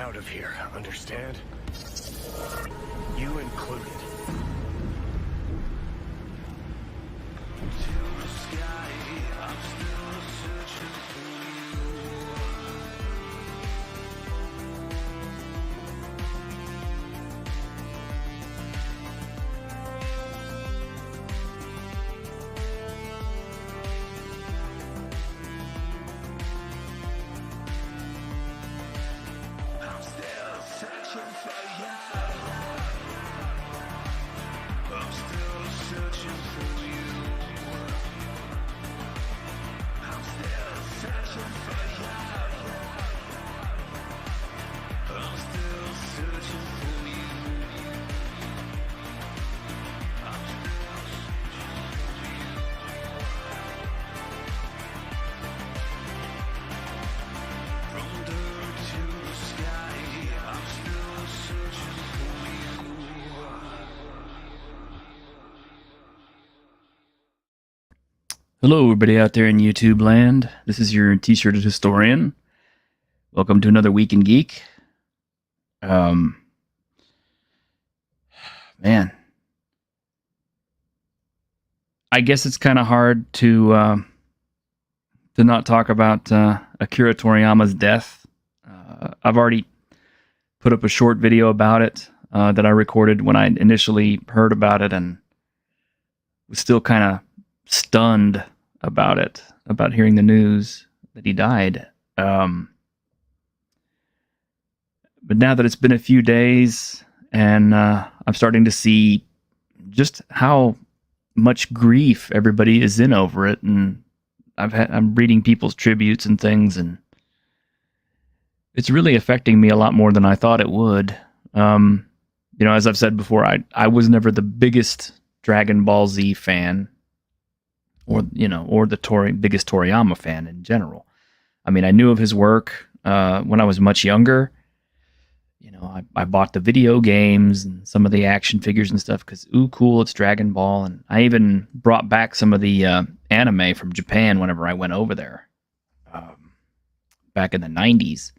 out of here, understand? You included. Hello, everybody out there in YouTube land. This is your T-shirted historian. Welcome to another week in Geek. Man, I guess it's kind of hard to not talk about Akira Toriyama's death. I've already put up a short video about it that I recorded when I initially heard about it, and was still kind of stunned about hearing the news that he died. But now that it's been a few days, and I'm starting to see just how much grief everybody is in over it, and I'm reading people's tributes and things, and it's really affecting me a lot more than I thought it would. As I've said before, I was never the biggest Dragon Ball Z fan, or the biggest Toriyama fan in general. I mean, I knew of his work when I was much younger. I bought the video games and some of the action figures and stuff because, ooh, cool, it's Dragon Ball. And I even brought back some of the anime from Japan whenever I went over there back in the 90s.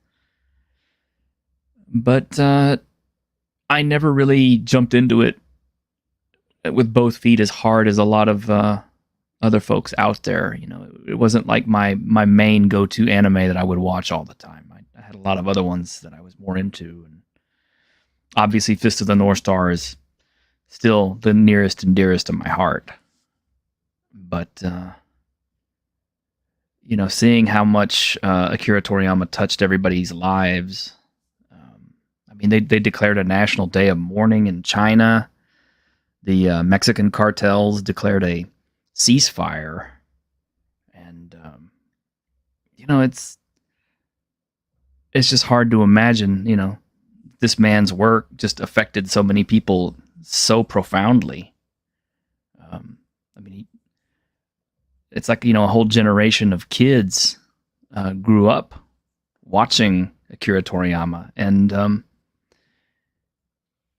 But I never really jumped into it with both feet as hard as a lot of other folks out there. It wasn't like my main go-to anime that I would watch all the time. I had a lot of other ones that I was more into, and obviously Fist of the North Star is still the nearest and dearest to my heart. But seeing how much Akira Toriyama touched everybody's lives. They declared a national day of mourning in China. The Mexican cartels declared a ceasefire, and it's just hard to imagine this man's work just affected so many people so profoundly. It's like a whole generation of kids grew up watching Akira Toriyama, and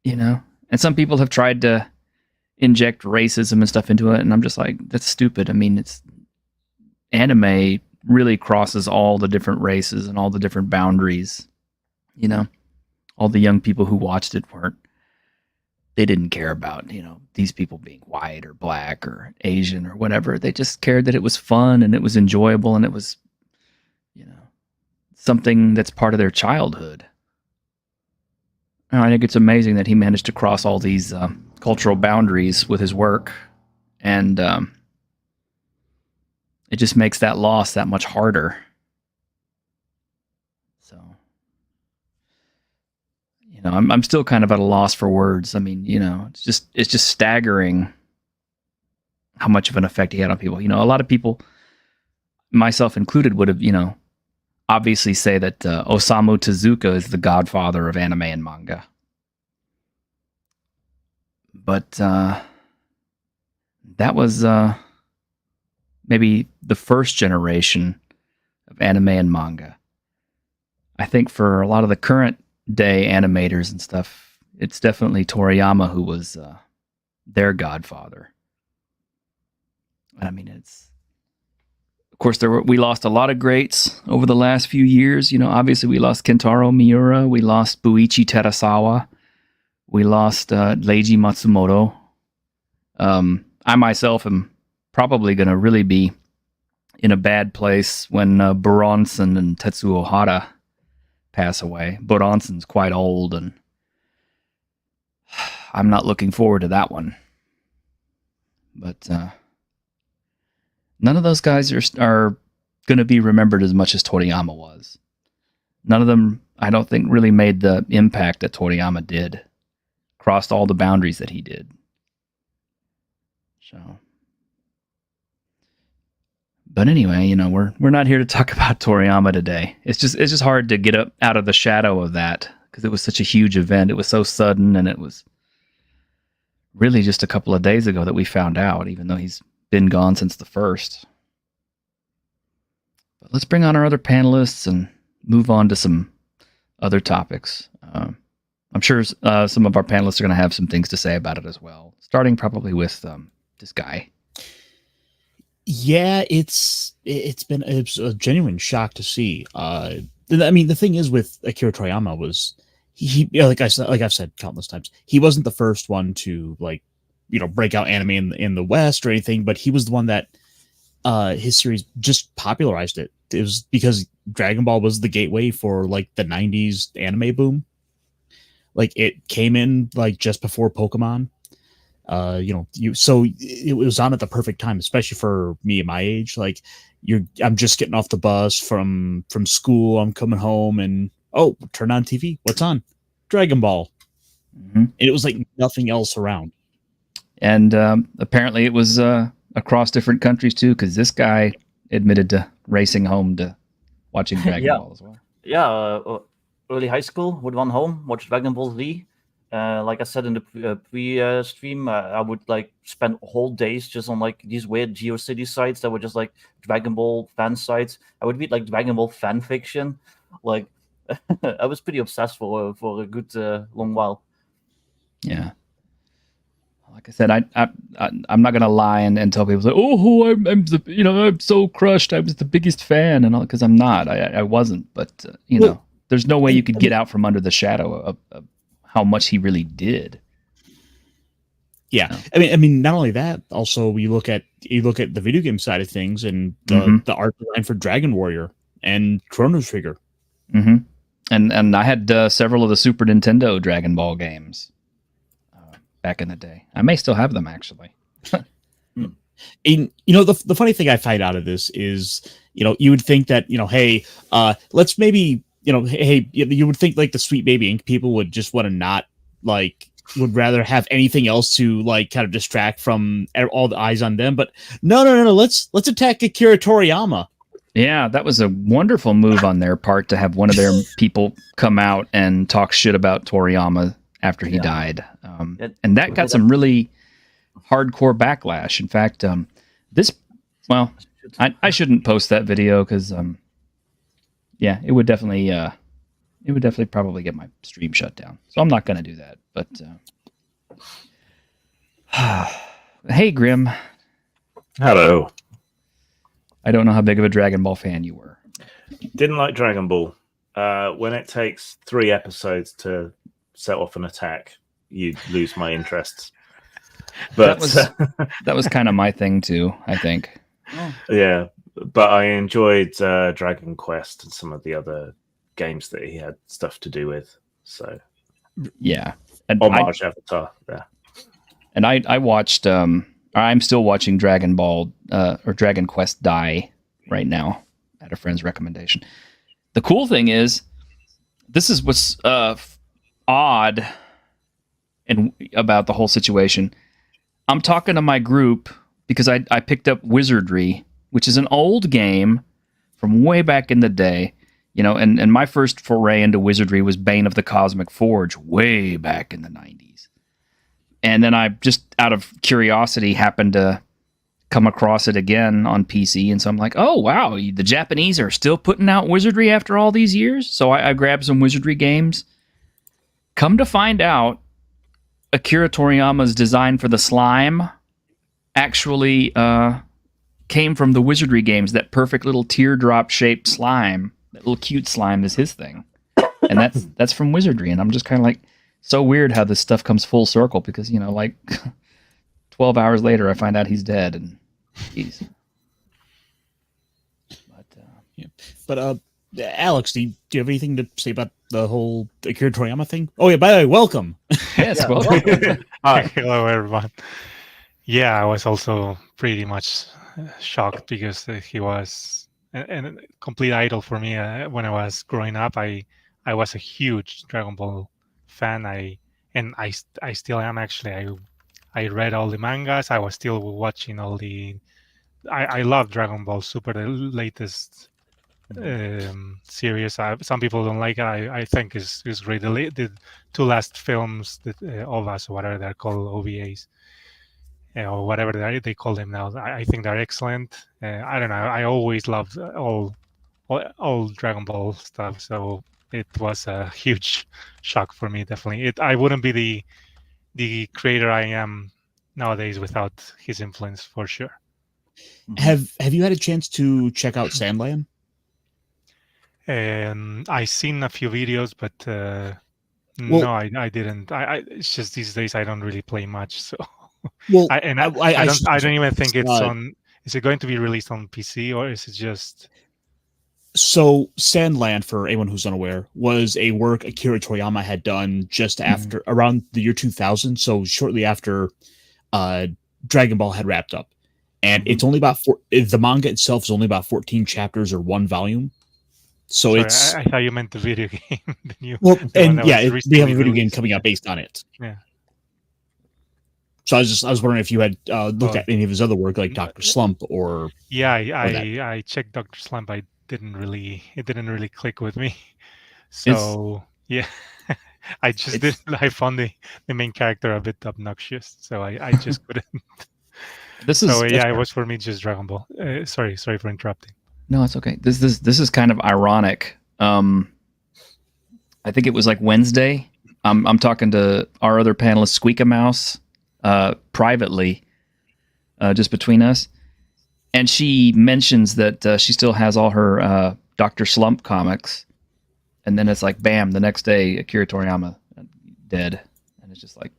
and some people have tried to inject racism and stuff into it, and I'm just like, that's stupid. It's anime really crosses all the different races and all the different boundaries. All the young people who watched it they didn't care about these people being white or black or Asian or whatever. They just cared that it was fun and it was enjoyable, and it was something that's part of their childhood. And I think it's amazing that he managed to cross all these cultural boundaries with his work, and it just makes that loss that much harder. So, I'm still kind of at a loss for words. It's just staggering how much of an effect he had on people. A lot of people, myself included, would have obviously say that Osamu Tezuka is the godfather of anime and manga. But that was maybe the first generation of anime and manga. I think for a lot of the current day animators and stuff, it's definitely Toriyama who was their godfather. It's Of course, we lost a lot of greats over the last few years. Obviously we lost Kentaro Miura, we lost Buichi Terasawa, we lost Leiji Matsumoto. I myself am probably going to really be in a bad place when Buronson and Tetsuo Hara pass away. Buronson's quite old, and I'm not looking forward to that one. But none of those guys are going to be remembered as much as Toriyama was. None of them, I don't think, really made the impact that Toriyama did. Crossed all the boundaries that he did. So, but anyway, we're not here to talk about Toriyama today. It's just hard to get up out of the shadow of that because it was such a huge event. It was so sudden, and it was really just a couple of days ago that we found out, even though he's been gone since the 1st. But let's bring on our other panelists and move on to some other topics. I'm sure some of our panelists are going to have some things to say about it as well, starting probably with this guy. Yeah, it's a genuine shock to see. I mean, the thing is with Akira Toriyama was he like I've said countless times, he wasn't the first one to break out anime in the West or anything, but he was the one that his series just popularized it. It was because Dragon Ball was the gateway for the 90s anime boom. It came in just before Pokemon. So it was on at the perfect time, especially for me at my age. I'm just getting off the bus from school. I'm coming home and turn on TV. What's on? Dragon Ball. Mm-hmm. And it was like nothing else around. And apparently it was across different countries too, because this guy admitted to racing home to watching Dragon Ball as well. Yeah, early high school, would run home, watch Dragon Ball Z. Like I said in the pre-stream, I would spend whole days just on these weird GeoCity sites that were just Dragon Ball fan sites. I would read Dragon Ball fan fiction. I was pretty obsessed for a good long while. Yeah. Like I said, I'm not gonna lie and tell people I'm so crushed. I was the biggest fan and all, because I'm not. I wasn't. But there's no way you could get out from under the shadow of how much he really did. Yeah, I mean, not only that. Also, you look at the video game side of things and the art design for Dragon Warrior and Chrono Trigger. Mm-hmm. And I had several of the Super Nintendo Dragon Ball games back in the day. I may still have them actually. And the funny thing I find out of this is you would think that hey, let's maybe. Hey, you would think the Sweet Baby Ink people would just want to not would rather have anything else to kind of distract from all the eyes on them. But no. Let's attack Akira Toriyama. Yeah, that was a wonderful move on their part to have one of their people come out and talk shit about Toriyama after he died. And that got some really hardcore backlash. In fact, I shouldn't post that video because yeah, it would definitely probably get my stream shut down. So I'm not going to do that. But hey, Grim. Hello. I don't know how big of a Dragon Ball fan you were. Didn't like Dragon Ball. When it takes 3 episodes to set off an attack, you lose my interest. But that was kind of my thing too, I think. Yeah. But I enjoyed Dragon Quest and some of the other games that he had stuff to do with. So, yeah, and homage Avatar. Yeah, and I watched. I'm still watching Dragon Ball or Dragon Quest Dai right now at a friend's recommendation. The cool thing is, this is what's odd and about the whole situation. I'm talking to my group because I picked up Wizardry, which is an old game from way back in the day, and my first foray into Wizardry was Bane of the Cosmic Forge way back in the 90s. And then I just, out of curiosity, happened to come across it again on PC, and so I'm like, oh, wow, the Japanese are still putting out Wizardry after all these years? So I grabbed some Wizardry games. Come to find out, Akira Toriyama's design for the slime actually came from the Wizardry games. That perfect little teardrop shaped slime, that little cute slime, is his thing, and that's from Wizardry. And I'm just kind of like, so weird how this stuff comes full circle, because 12 hours later I find out he's dead, and he's. But Alex, do you have anything to say about the whole Akira Toriyama thing? Oh yeah, by the way, welcome. Yes, Yeah, well, Hi, hello everyone. Yeah, I was also pretty much shocked because he was a complete idol for me when I was growing up. I was a huge Dragon Ball fan. I still am actually. I read all the mangas. I was still watching all the. I love Dragon Ball Super, the latest series. Some people don't like it. I think is great. The two last films that OVAs or whatever they're called, OVAs, or whatever they call them now. I think they're excellent. I don't know. I always loved all Dragon Ball stuff, so it was a huge shock for me. Definitely, I wouldn't be the creator I am nowadays without his influence, for sure. Have you had a chance to check out Sandland? And I seen a few videos, but Well- no, I didn't. It's just these days I don't really play much, so Well, I don't even think it's uh, on. Is it going to be released on PC, or is it just? So Sandland, for anyone who's unaware, was a work Akira Toriyama had done just after around the year 2000. So shortly after Dragon Ball had wrapped up, and it's only about the manga itself is only about 14 chapters or one volume. So Sorry, it's I thought you meant the video game. the well, one and that yeah, was they have a recently video game released. coming out based on it. Yeah. So I was wondering if you had looked Oh. at any of his other work, like Doctor Slump or Yeah, that. I checked Doctor Slump. It didn't really click with me. So yeah, I just did. I found the main character a bit obnoxious, so I just couldn't. this is So yeah, it was for me just Dragon Ball. Sorry for interrupting. no, it's okay. This is kind of ironic. I think it was like Wednesday. I'm talking to our other panelist, Squeak a Mouse, privately, just between us, and she mentions that she still has all her Dr. Slump comics, and then it's like, bam, the next day, Akira Toriyama dead, and it's just like,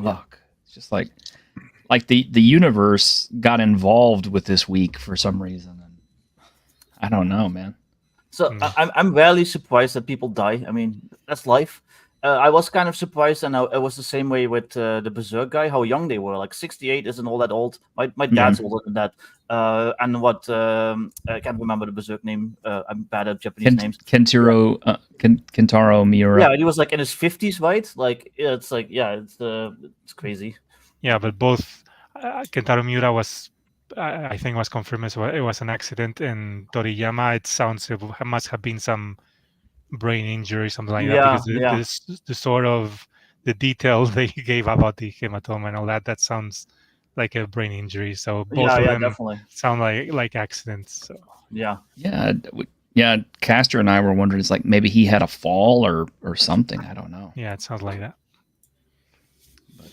fuck. It's just like the universe got involved with this week for some reason, and I don't know, man. So I'm rarely surprised that people die. I mean, that's life. I was kind of surprised, and it was the same way with the Berserk guy. How young they were. Like 68 isn't all that old. My dad's older than that. And what I can't remember the Berserk name. I'm bad at Japanese names. Kentaro Miura. Yeah, he was like in his 50s, right? Like it's crazy. Yeah, but both Kentaro Miura was, I think, was confirmed as well. It was an accident, and Toriyama, it sounds it must have been some brain injury, something like that, because the sort of the detail they gave about the hematoma and all that sounds like a brain injury. So both of them definitely sound like accidents. So. Yeah. Castor and I were wondering, it's like maybe he had a fall or something. I don't know. Yeah, it sounds like that. But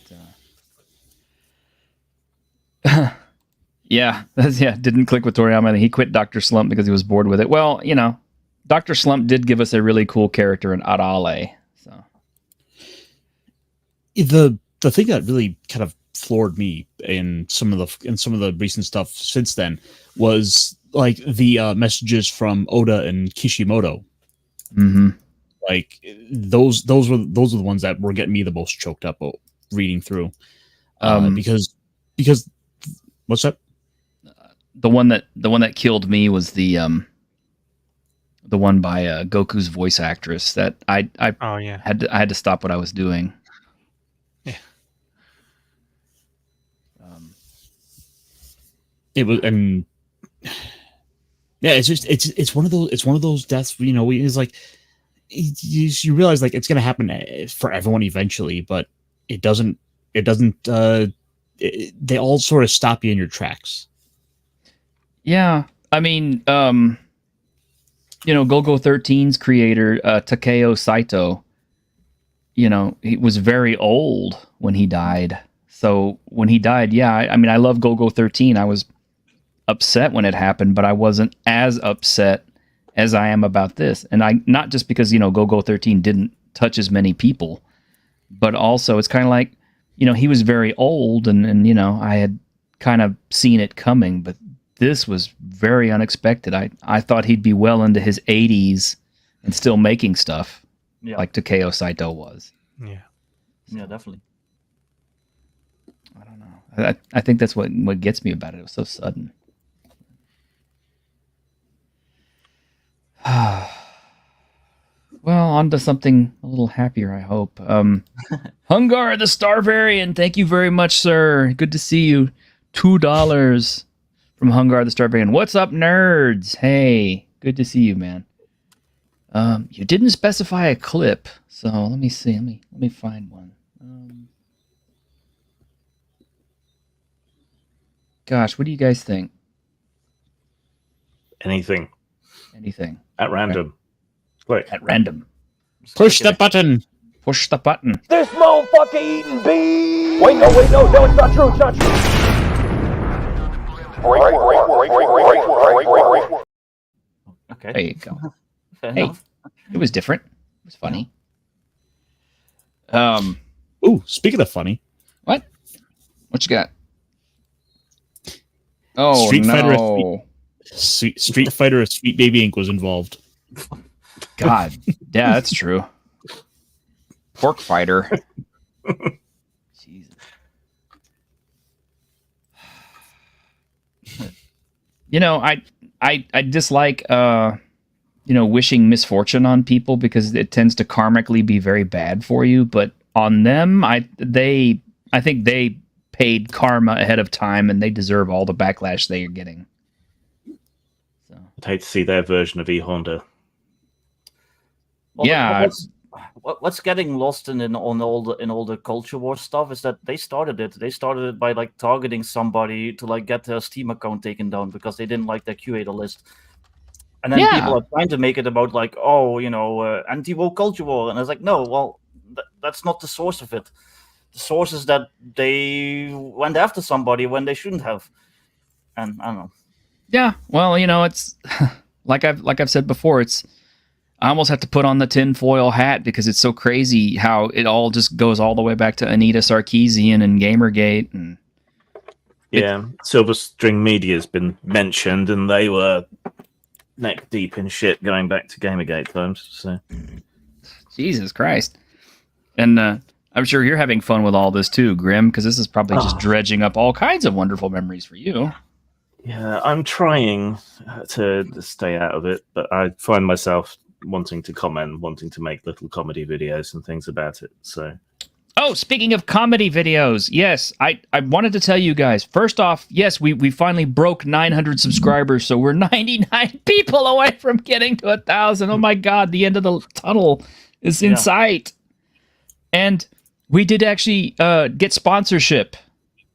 didn't click with Toriyama. He quit Dr. Slump because he was bored with it. Well, Dr. Slump did give us a really cool character in Arale. So the thing that really kind of floored me in some of the recent stuff since then was like the messages from Oda and Kishimoto. Mm-hmm. Like those were the ones that were getting me the most choked up reading through. Because what's that? The one that killed me was the one by Goku's voice actress that I had to stop what I was doing. Yeah. It was, and yeah, it's one of those deaths. It's like you realize like it's gonna happen for everyone eventually, but it doesn't. They all sort of stop you in your tracks. Yeah, I mean, Golgo 13's creator, Takeo Saito, he was very old when he died. So when he died, I mean, I love Golgo 13. I was upset when it happened, but I wasn't as upset as I am about this. And I, not just because, Go 13 didn't touch as many people, but also it's kind of like, he was very old and I had kind of seen it coming, but this was very unexpected. I thought he'd be well into his 80s and still making stuff like Takeo Saito was. Yeah. Yeah, definitely. I don't know. I think that's what gets me about it. It was so sudden. Well, on to something a little happier, I hope. Hungar the Starvarian, thank you very much, sir. Good to see you. $2 from Hungar the Starvarian. What's up, nerds? Hey, good to see you, man. You didn't specify a clip, so let me see. Let me find one. Gosh, what do you guys think? Anything. At random. Click. At random. Push the button. Push the button. This motherfucker eating bees! Wait, no, it's not true, Okay. There you go. Fair Hey, enough. it was different. It was funny. Ooh, speaking of funny, What you got? Oh, Street Fighter no. Street Fighter Sweet Baby Inc. was involved. God. Yeah, that's true. Pork fighter. Jesus. I dislike wishing misfortune on people because it tends to karmically be very bad for you, but on them I think they paid karma ahead of time and they deserve all the backlash they are getting. So I'd hate to see their version of E-Honda. Well, yeah. What's getting lost in all the culture war stuff is that they started it. They started it by like targeting somebody to like get their Steam account taken down because they didn't like their curator list. And then people are trying to make it about like, anti-woke culture war, and it's like, no, well, that's not the source of it. The source is that they went after somebody when they shouldn't have, and I don't know. Yeah, well, it's like I've said before. I almost have to put on the tinfoil hat because it's so crazy how it all just goes all the way back to Anita Sarkeesian and Gamergate. And yeah, Silver String Media's been mentioned, and they were neck deep in shit going back to Gamergate times. So, Jesus Christ. And I'm sure you're having fun with all this too, Grim, because this is probably just dredging up all kinds of wonderful memories for you. Yeah, I'm trying to stay out of it, but I find myself wanting to comment, wanting to make little comedy videos and things about it. So, oh, speaking of comedy videos, yes, I wanted to tell you guys. First off, yes, we finally broke 900 subscribers, so we're 99 people away from getting to 1,000. Oh my God, the end of the tunnel is in sight. And we did actually get sponsorship.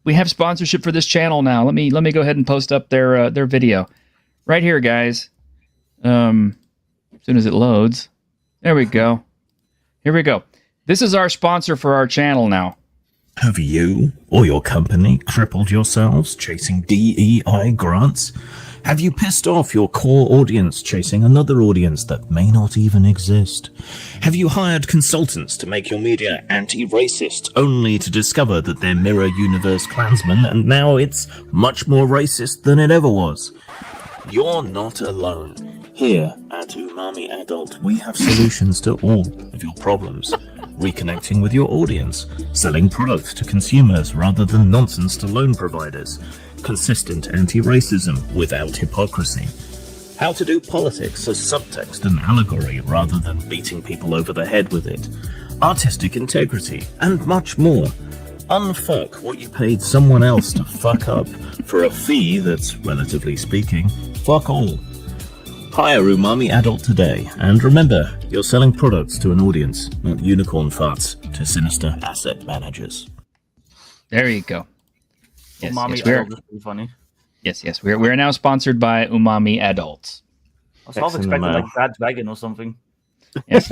We have sponsorship for this channel now. Let me go ahead and post up their video right here, guys. As soon as it loads. There we go. Here we go. This is our sponsor for our channel now. Have you or your company crippled yourselves chasing DEI grants? Have you pissed off your core audience chasing another audience that may not even exist? Have you hired consultants to make your media anti-racist only to discover that they're mirror universe Klansmen and now it's much more racist than it ever was? You're not alone. Here at Umami Adult, we have solutions to all of your problems. Reconnecting with your audience, selling products to consumers rather than nonsense to loan providers, consistent anti-racism without hypocrisy, how to do politics as subtext and allegory rather than beating people over the head with it, artistic integrity, and much more. Unfuck what you paid someone else to fuck up for a fee that's, relatively speaking, fuck all. Hire Umami Adult today, and remember, you're selling products to an audience, not unicorn farts to sinister asset managers. There you go. Yes, Umami yes, we're, Adult is pretty funny. yes, we're now sponsored by Umami Adults. I was half expecting like Bad Dragon or something. Yes,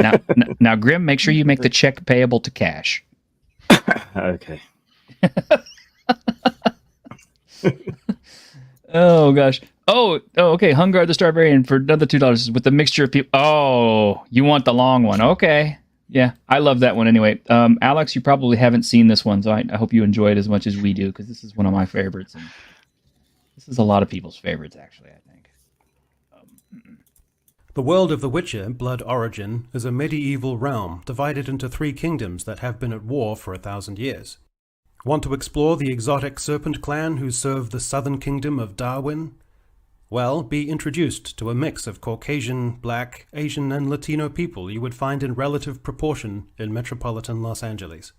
now Grim, make sure you make the check payable to cash. okay. Oh gosh. Oh, okay. Hungar the Starbarian for another $2 with the mixture of people. Oh, you want the long one? Okay. Yeah, I love that one anyway. Alex, you probably haven't seen this one, so I hope you enjoy it as much as we do because this is one of my favorites, and this is a lot of people's favorites, actually. I think. The world of The Witcher, Blood Origin, is a medieval realm divided into 3 kingdoms that have been at war for 1,000 years. Want to explore the exotic serpent clan who serve the southern kingdom of Darwin? Well, be introduced to a mix of Caucasian, Black, Asian, and Latino people you would find in relative proportion in metropolitan Los Angeles.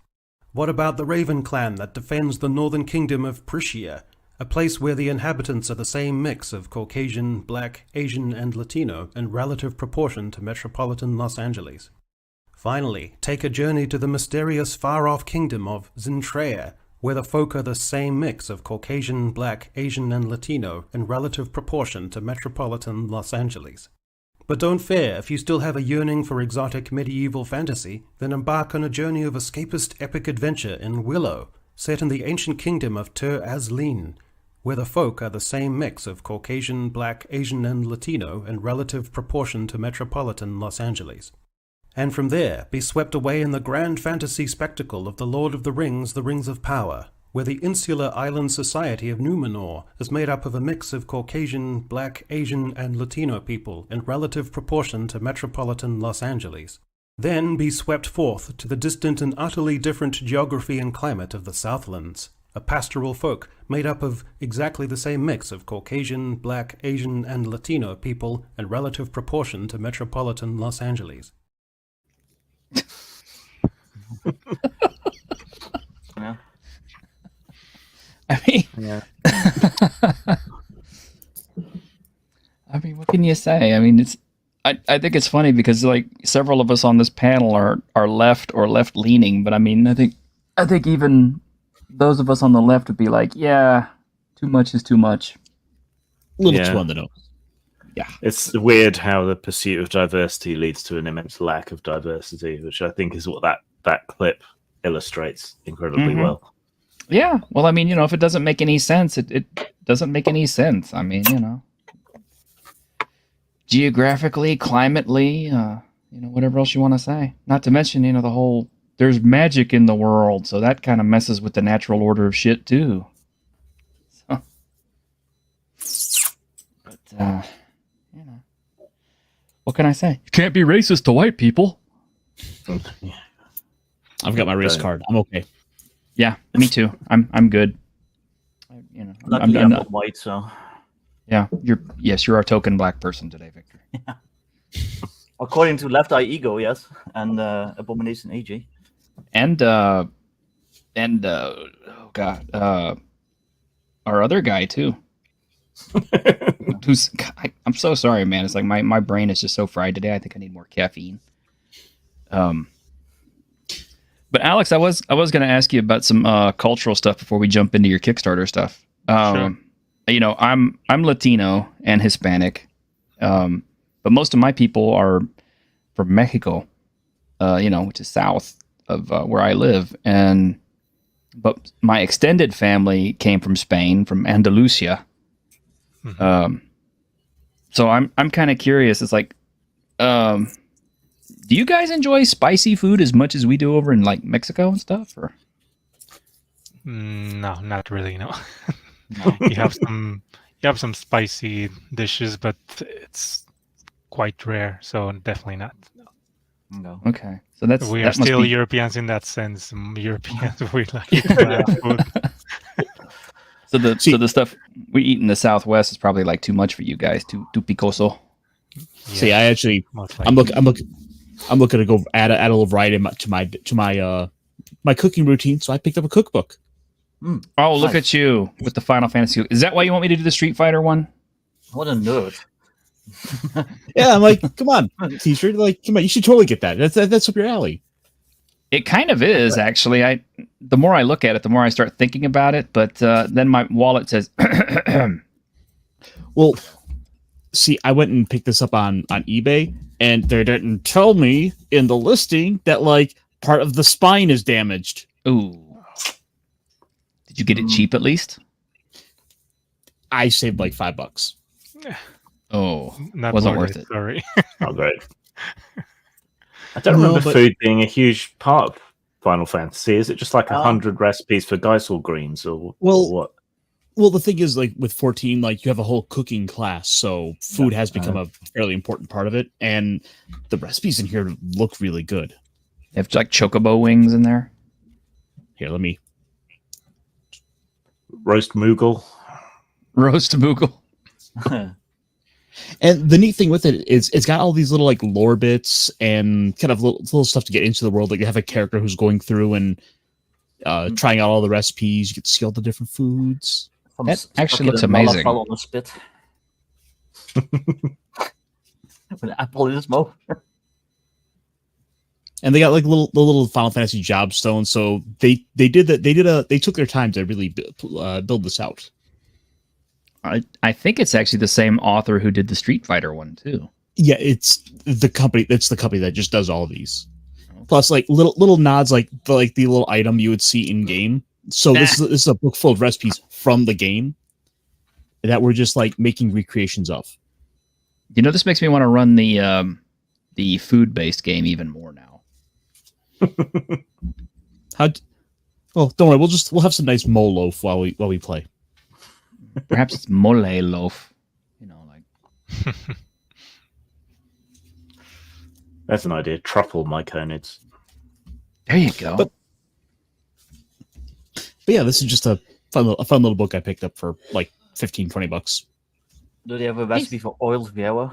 What about the Raven clan that defends the northern kingdom of Prussia, a place where the inhabitants are the same mix of Caucasian, Black, Asian, and Latino in relative proportion to metropolitan Los Angeles? Finally, take a journey to the mysterious far-off kingdom of Zintrea, where the folk are the same mix of Caucasian, Black, Asian, and Latino in relative proportion to metropolitan Los Angeles. But don't fear, if you still have a yearning for exotic medieval fantasy, then embark on a journey of escapist epic adventure in Willow, set in the ancient kingdom of Ter Azlin, where the folk are the same mix of Caucasian, Black, Asian, and Latino in relative proportion to metropolitan Los Angeles. And from there, be swept away in the grand fantasy spectacle of The Lord of the Rings of Power, where the insular island society of Numenor is made up of a mix of Caucasian, Black, Asian, and Latino people in relative proportion to metropolitan Los Angeles. Then be swept forth to the distant and utterly different geography and climate of the Southlands, a pastoral folk made up of exactly the same mix of Caucasian, Black, Asian, and Latino people in relative proportion to metropolitan Los Angeles. Yeah. I mean, Yeah. I mean, what can you say? I mean, it's. I think it's funny because like several of us on this panel are left or left leaning, but I mean, I think even those of us on the left would be like, yeah, too much is too much. A little Yeah. too on the nose. Yeah. It's weird how the pursuit of diversity leads to an immense lack of diversity, which I think is what that clip illustrates incredibly Mhm. well. Yeah. Well, I mean, if it doesn't make any sense, it doesn't make any sense. I mean, geographically, climately, whatever else you want to say. Not to mention, the whole there's magic in the world, so that kind of messes with the natural order of shit too. So, but what can I say? You can't be racist to white people. I've got my race card. I'm okay. Yeah, me too. I'm good. Luckily, I'm not white, so. Yeah, you're our token black person today, Victor. Yeah. According to Left Eye Ego, yes, and Abomination AJ. And oh god, our other guy too. I'm so sorry, man. It's like my brain is just so fried today. I think I need more caffeine. But Alex, I was going to ask you about some cultural stuff before we jump into your Kickstarter stuff. Sure. I'm Latino and Hispanic, but most of my people are from Mexico, which is south of where I live, but my extended family came from Spain, from Andalusia. Mhm. So I'm kind of curious. It's like, do you guys enjoy spicy food as much as we do over in like Mexico and stuff? Or No, not really. No. No. you have some spicy dishes, but it's quite rare, so definitely not. No. okay, so that We are must still be- Europeans in that sense. Europeans, we like food. So the stuff we eat in the Southwest is probably like too much for you guys, too picoso. See, I actually, Most I'm likely. looking to go add a little variety to my cooking routine. So I picked up a cookbook. Oh, look Nice. at you with the Final Fantasy. Is that why you want me to do the Street Fighter one? What a nerd. Yeah, I'm like, come on, T-shirt. Like, come on, you should totally get that. That's up your alley. It kind of is, actually. The more I look at it, the more I start thinking about it. But then my wallet says, Well, see, I went and picked this up on eBay, and they didn't tell me in the listing that like part of the spine is damaged. "Ooh, did you get it cheap at least?" I saved like $5. Oh, Not wasn't worth it. Sorry. Not great. I don't No, remember but- food being a huge part of Final Fantasy. Is it just like 100 recipes for Geisel greens or what? Well, the thing is, like with 14, like you have a whole cooking class, so food has become a fairly important part of it, and the recipes in here look really good. They have like chocobo wings in there. Here, let me. Roast Moogle. Roast Moogle. And the neat thing with it is it's got all these little like lore bits and kind of little stuff to get into the world. Like you have a character who's going through and trying out all the recipes. You get to see all the different foods. That actually looks amazing. On the spit. With an apple in his mouth. And they got like little Final Fantasy job stones. So they took their time to really build this out. I think it's actually the same author who did the Street Fighter one too. Yeah, it's the company. It's the company that just does all of these. Plus, like little nods, like the little item you would see in game. So this is a book full of recipes from the game that we're just like making recreations of. You know, this makes me want to run the food based game even more now. Well, don't worry. We'll have some nice mole loaf while we play. Perhaps it's mole loaf. You know, like That's an idea. Truffle myconids. there you go. But yeah, this is just a fun little book I picked up for like $15-$20. Do they have a recipe for oiled viewer?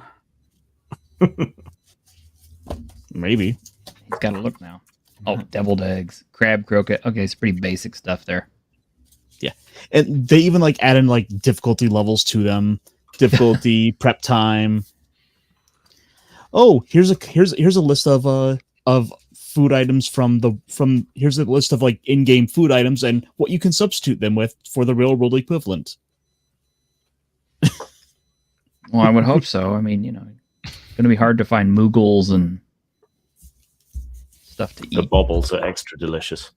Maybe. He's got to look now. Oh, deviled eggs, crab croquette. Okay, it's pretty basic stuff there. Yeah, and they even like add in like difficulty levels to them, difficulty, prep time. Oh, here's a list of food items from here's a list of like in-game food items and what you can substitute them with for the real world equivalent. Well, I would hope so. I mean, you know, it's going to be hard to find Moogles and stuff to The eat. bobbles are extra delicious.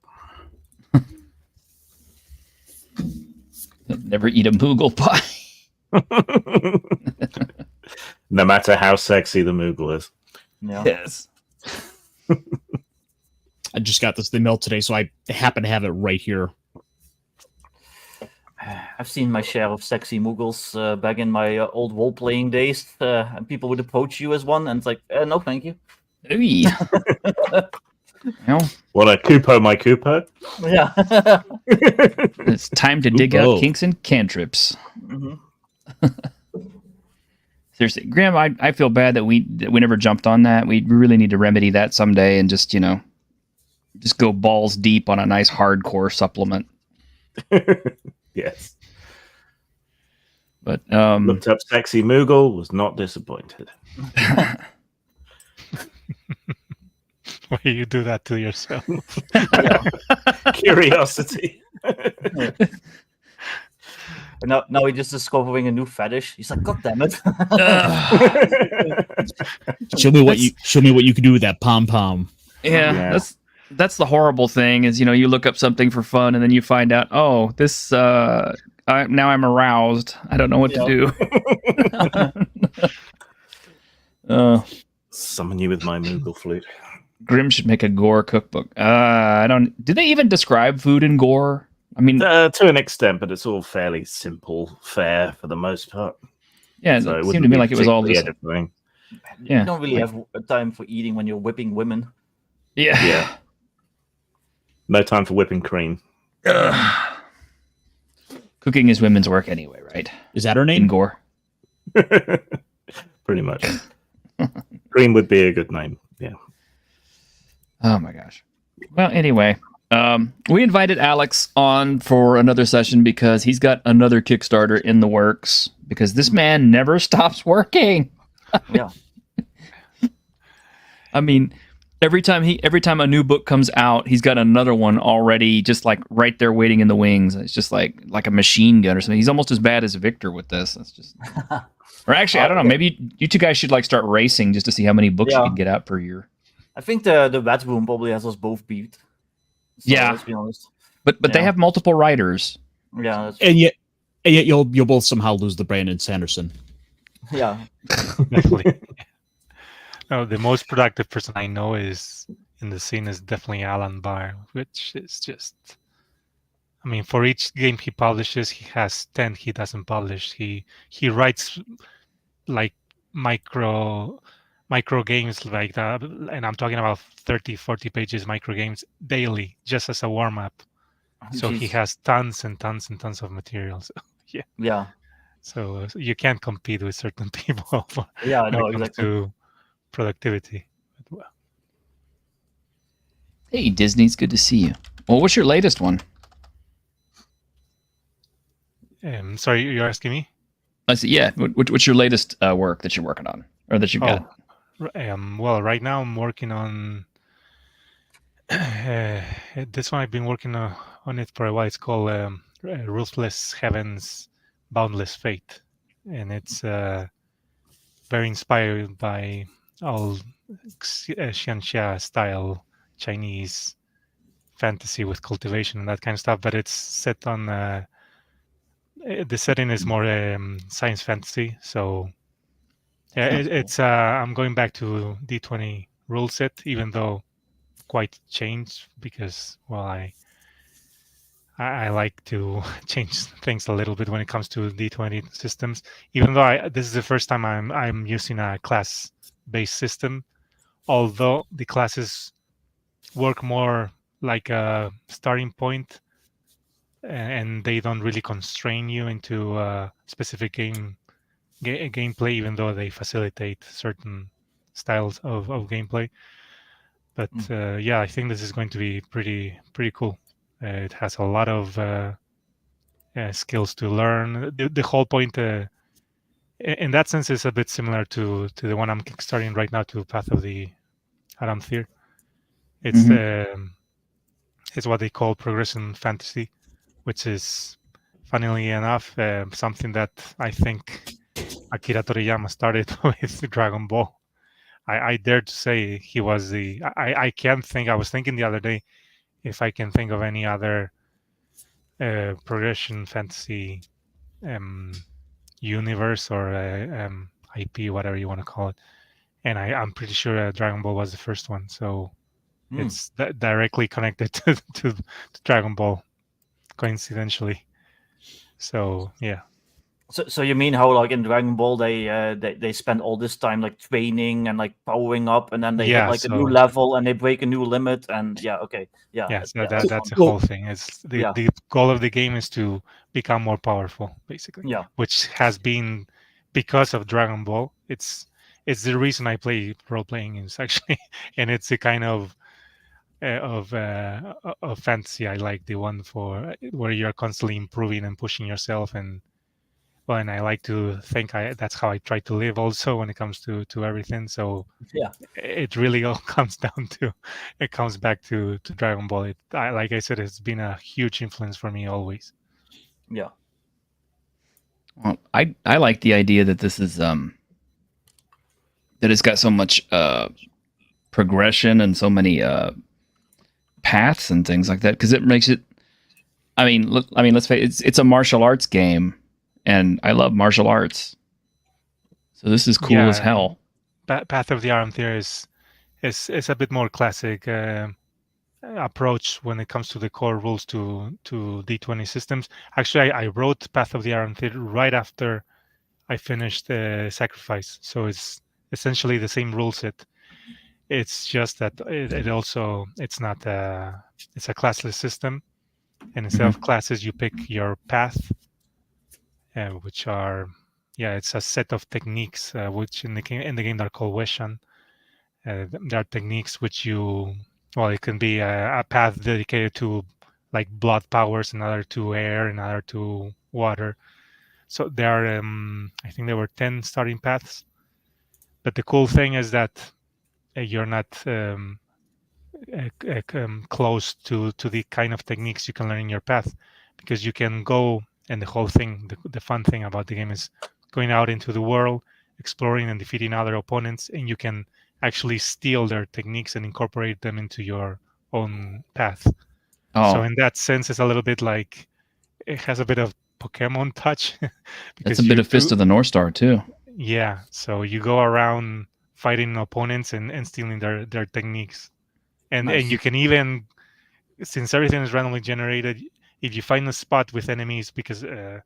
Never eat a Moogle pie. No matter how sexy the Moogle is. Yeah. Yes. I just got this in the mail today, so I happen to have it right here. I've seen my share of sexy Moogles back in my old role-playing days, and people would approach you as one, and it's like, no, thank you. Ooh. Well, What a Koopo my Koopo. Yeah. it's time to dig Ooh, out kinks and cantrips. Mhm. Seriously, Graham, I feel bad that we never jumped on that. We really need to remedy that someday and just, you know, just go balls deep on a nice hardcore supplement. Yes. But Looked up sexy Moogle, was not disappointed. Why you do that to yourself? Curiosity. Now he's just discovering a new fetish. He's like, God damn it. Show me what you can do with that pom pom. yeah, that's the horrible thing is, you know, you look up something for fun and then you find out, oh, this now I'm aroused. I don't know what to do. Summon you with my Moogle flute. Grim should make a gore cookbook. Do they even describe food in gore? I mean, To an extent, but it's all fairly simple fare for the most part. yeah, So it seemed to me like it was all just, editing. yeah, You don't really have time for eating when you're whipping women. yeah. Yeah. No time for whipping cream. Cooking is women's work anyway, right? Is that her In name? gore. Pretty much. Cream would be a good name. Yeah. Oh my gosh. Well, anyway, we invited Alex on for another session because he's got another Kickstarter in the works because this man never stops working. Yeah. I mean, every time a new book comes out, he's got another one already just like right there waiting in the wings. It's just like a machine gun or something. He's almost as bad as Victor with this. That's just or actually, I don't know. Maybe you two guys should like start racing just to see how many books you can get out per year. I think the Red Room probably has us both beat. So, Yeah. let's be honest. But they have multiple writers. Yeah. And And yet you'll both somehow lose the Brandon Sanderson. Yeah. Definitely. No, the most productive person I know is in the scene is definitely Alan Barr, which is just. I mean, for each game he publishes, he has 10 he doesn't publish. He writes like micro games like that, and I'm talking about 30, 40 pages micro games daily, just as a warm up. So he Jeez. has tons and tons and tons of materials. Yeah. Yeah. So you can't compete with certain people Yeah, I when know it comes exactly. to productivity. But, well, Hey, Disney, it's good to see you. Well, what's your latest one? sorry, you're asking me? I see. Yeah. What's your latest work that you're working on, or that you've got? Well, right now I'm working on this one. I've been working on it for a while. It's called Ruthless Heavens, Boundless Fate, and it's very inspired by all Xianxia style Chinese fantasy with cultivation and that kind of stuff. But it's set on the setting is more science fantasy. So yeah, it's I'm going back to D20 rule set, even though quite changed because well I like to change things a little bit when it comes to D20 systems. Even though this is the first time I'm using a class based system, although the classes work more like a starting point and they don't really constrain you into a specific gameplay, even though they facilitate certain styles of gameplay. But yeah, I think this is going to be pretty cool. It has a lot of skills to learn. The whole point, in that sense, is a bit similar to the one I'm kickstarting right now, to Path of the Aramthir. It's it's what they call progression fantasy, which is, funnily enough, something that I think Akira Toriyama started with Dragon Ball. I dare to say he was the. I can't think. I was thinking the other day if I can think of any other progression fantasy universe or IP, whatever you want to call it. And I'm pretty sure Dragon Ball was the first one. So it's directly connected to Dragon Ball, coincidentally. So yeah. So you mean how like in Dragon Ball they spend all this time like training and like powering up, and then they hit like a new level and they break a new limit, and okay, so that's the whole thing. It's the goal of the game is to become more powerful, basically. Yeah. Which has been because of Dragon Ball. It's the reason I play role playing games actually, and it's a kind of fantasy I like, the one for where you're constantly improving and pushing yourself. And well, and I like to think that's how I try to live also when it comes to everything. So yeah, it really all comes down to, it comes back to Dragon Ball. Like I said, it's been a huge influence for me always. Yeah. Well, I like the idea that this is that it's got so much progression and so many paths and things like that, because it makes it. I mean, let's face it, it's a martial arts game. And I love martial arts, so this is cool as hell. Path of the Aramthir is a bit more classic approach when it comes to the core rules to D20 systems. Actually, I wrote Path of the Aramthir right after I finished Sacrifice, so it's essentially the same rule set. It's just that it also it's not it's a classless system, and instead of classes, you pick your path. Which are, it's a set of techniques which in the game are called Weshan. There are techniques which it can be a path dedicated to like blood powers, another to air, another to water. So there are, I think there were 10 starting paths. But the cool thing is that you're not close to the kind of techniques you can learn in your path, because you can go. And the whole thing, the fun thing about the game is going out into the world, exploring and defeating other opponents, and you can actually steal their techniques and incorporate them into your own path. So in that sense, it's a little bit like, it has a bit of Pokemon touch. That's a bit of Fist of the North Star too. Yeah, so you go around fighting opponents and stealing their techniques, and Nice. you can even, since everything is randomly generated, if you find a spot with enemies, because the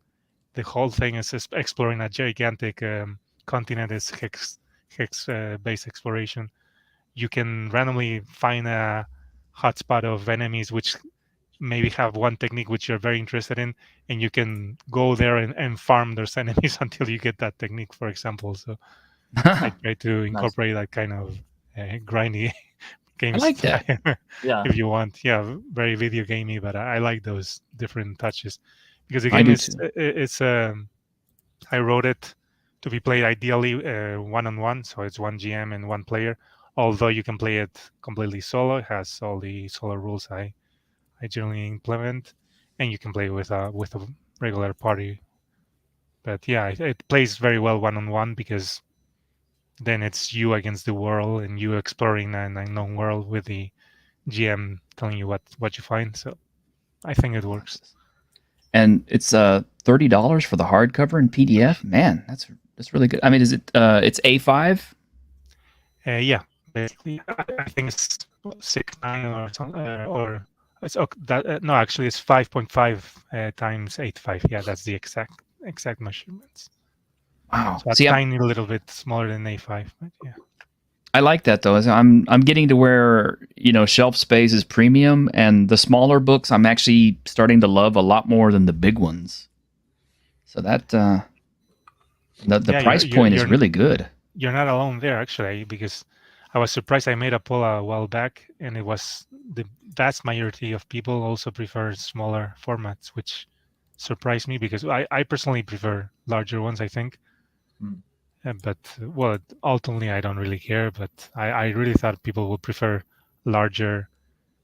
whole thing is exploring a gigantic continent, is hex based exploration. You can randomly find a hotspot of enemies which maybe have one technique which you're very interested in, and you can go there and farm those enemies until you get that technique, for example. So I try to incorporate that kind of grindy game I like style, Yeah. if you want. Yeah, very video gamey, but I like those different touches because the I game do is too. it's I wrote it to be played ideally one-on-one, so it's one GM and one player. Although you can play it completely solo, it has all the solo rules I generally implement, and you can play with a regular party. But yeah, it plays very well one-on-one because then it's you against the world and you exploring an unknown world with the GM telling you what you find. So I think it works. And it's $30 for the hardcover and PDF. Man, that's really good. I mean, is it it's A5? Yeah, basically, I think it's 6.9 or something, or it's no, actually it's 5.5 times 8.5. Yeah, that's the exact measurements. Wow. So a See, tiny little bit smaller than A5, but yeah. I like that though. I'm getting to where, you know, shelf space is premium, and the smaller books I'm actually starting to love a lot more than the big ones. So that the Yeah, price point is really good. You're not alone there, actually, because I was surprised. I made a poll a while back, and it was the vast majority of people also prefer smaller formats, which surprised me because I personally prefer larger ones, I think. But well, ultimately, I don't really care. But I really thought people would prefer larger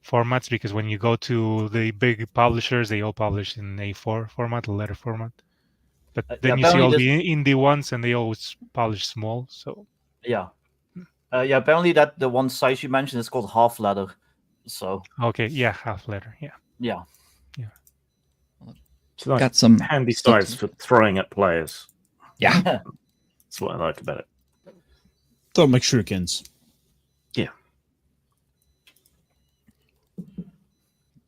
formats because when you go to the big publishers, they all publish in A4 format, a letter format. But then you see all the indie ones, and they always publish small. So yeah, apparently that the one size you mentioned is called half letter. So okay, yeah, half letter, yeah. It's nice, got some handy size for throwing at players. Yeah, That's what I like about it. Throw like shurikens. Yeah.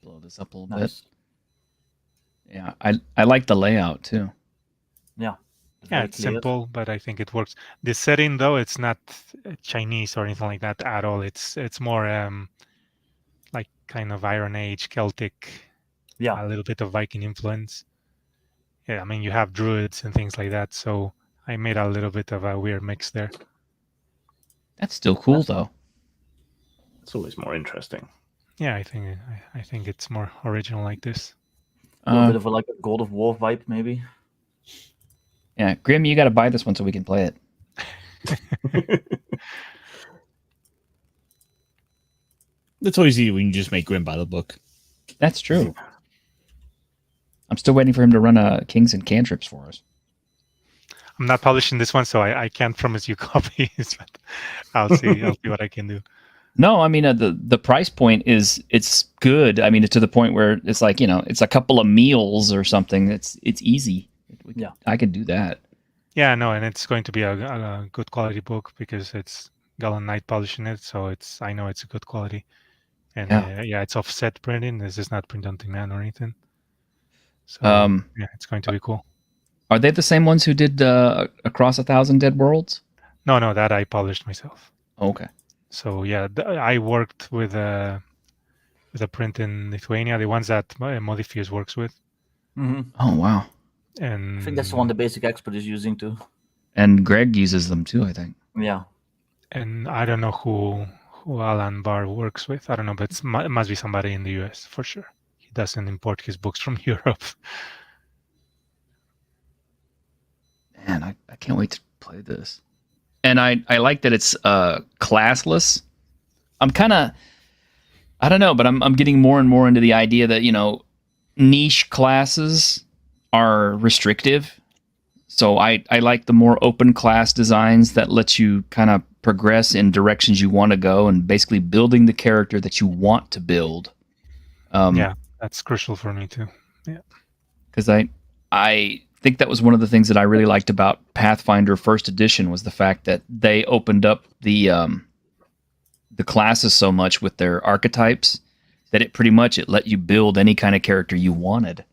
Blow this up a little bit. Yeah, I like the layout too. Yeah. Yeah, it's simple, but I think it works. The setting, though, it's not Chinese or anything like that at all. It's more like kind of Iron Age, Celtic, a little bit of Viking influence. Yeah, I mean, you have druids and things like that, so I made a little bit of a weird mix there. That's still cool, though. It's always more interesting. Yeah, I think it's more original like this. A little bit of a God of War vibe, maybe. Yeah, Grim, you got to buy this one so we can play it. It's always easy when you just make Grim buy the book. That's true. I'm still waiting for him to run Kings and Cantrips for us. I'm not publishing this one, so I can't promise you copies, but I'll see what I can do. No, I mean the price point it's good. I mean, to the point where it's like, you know, it's a couple of meals or something. It's easy. I could do that. Yeah, no, and it's going to be a good quality book because it's Gallant Knight publishing it, so I know it's a good quality. And it's offset printing. This is not print on demand or anything. So yeah, it's going to be cool. Are they the same ones who did Across 1,000 Dead Worlds? No, that I published myself. Okay. So yeah, I worked with a print in Lithuania, the ones that Modifuse works with. Mm-hmm. Oh wow! And I think that's the one the Basic Expert is using too. And Greg uses them too, I think. Yeah. And I don't know who Alan Barr works with. I don't know, but it must be somebody in the US for sure. He doesn't import his books from Europe. Man, I can't wait to play this. And I like that it's classless. I'm kind of, I don't know, but I'm getting more and more into the idea that, you know, niche classes are restrictive. So I like the more open class designs that let you kind of progress in directions you want to go and basically building the character that you want to build. Yeah, that's crucial for me too. Yeah. Because I I think that was one of the things that I really liked about Pathfinder First Edition was the fact that they opened up the classes so much with their archetypes that it pretty much it let you build any kind of character you wanted.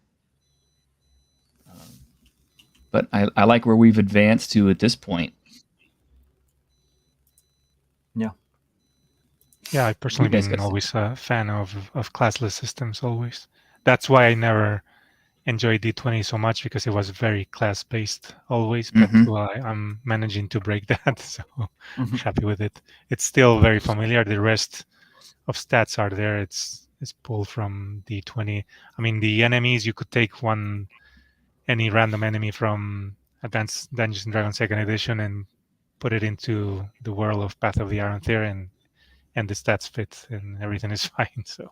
But I like where we've advanced to at this point. Yeah, I personally You guys been gotta see- always a fan of classless systems. Always. That's why I never enjoyed D20 so much because it was very class based always. But I'm managing to break that, so happy with it. It's still very familiar. The rest of stats are there. It's pulled from D20. I mean, the enemies you could take any random enemy from Advanced Dungeons and Dragons Second Edition and put it into the world of Path of the Iron Theory and the stats fit and everything is fine. So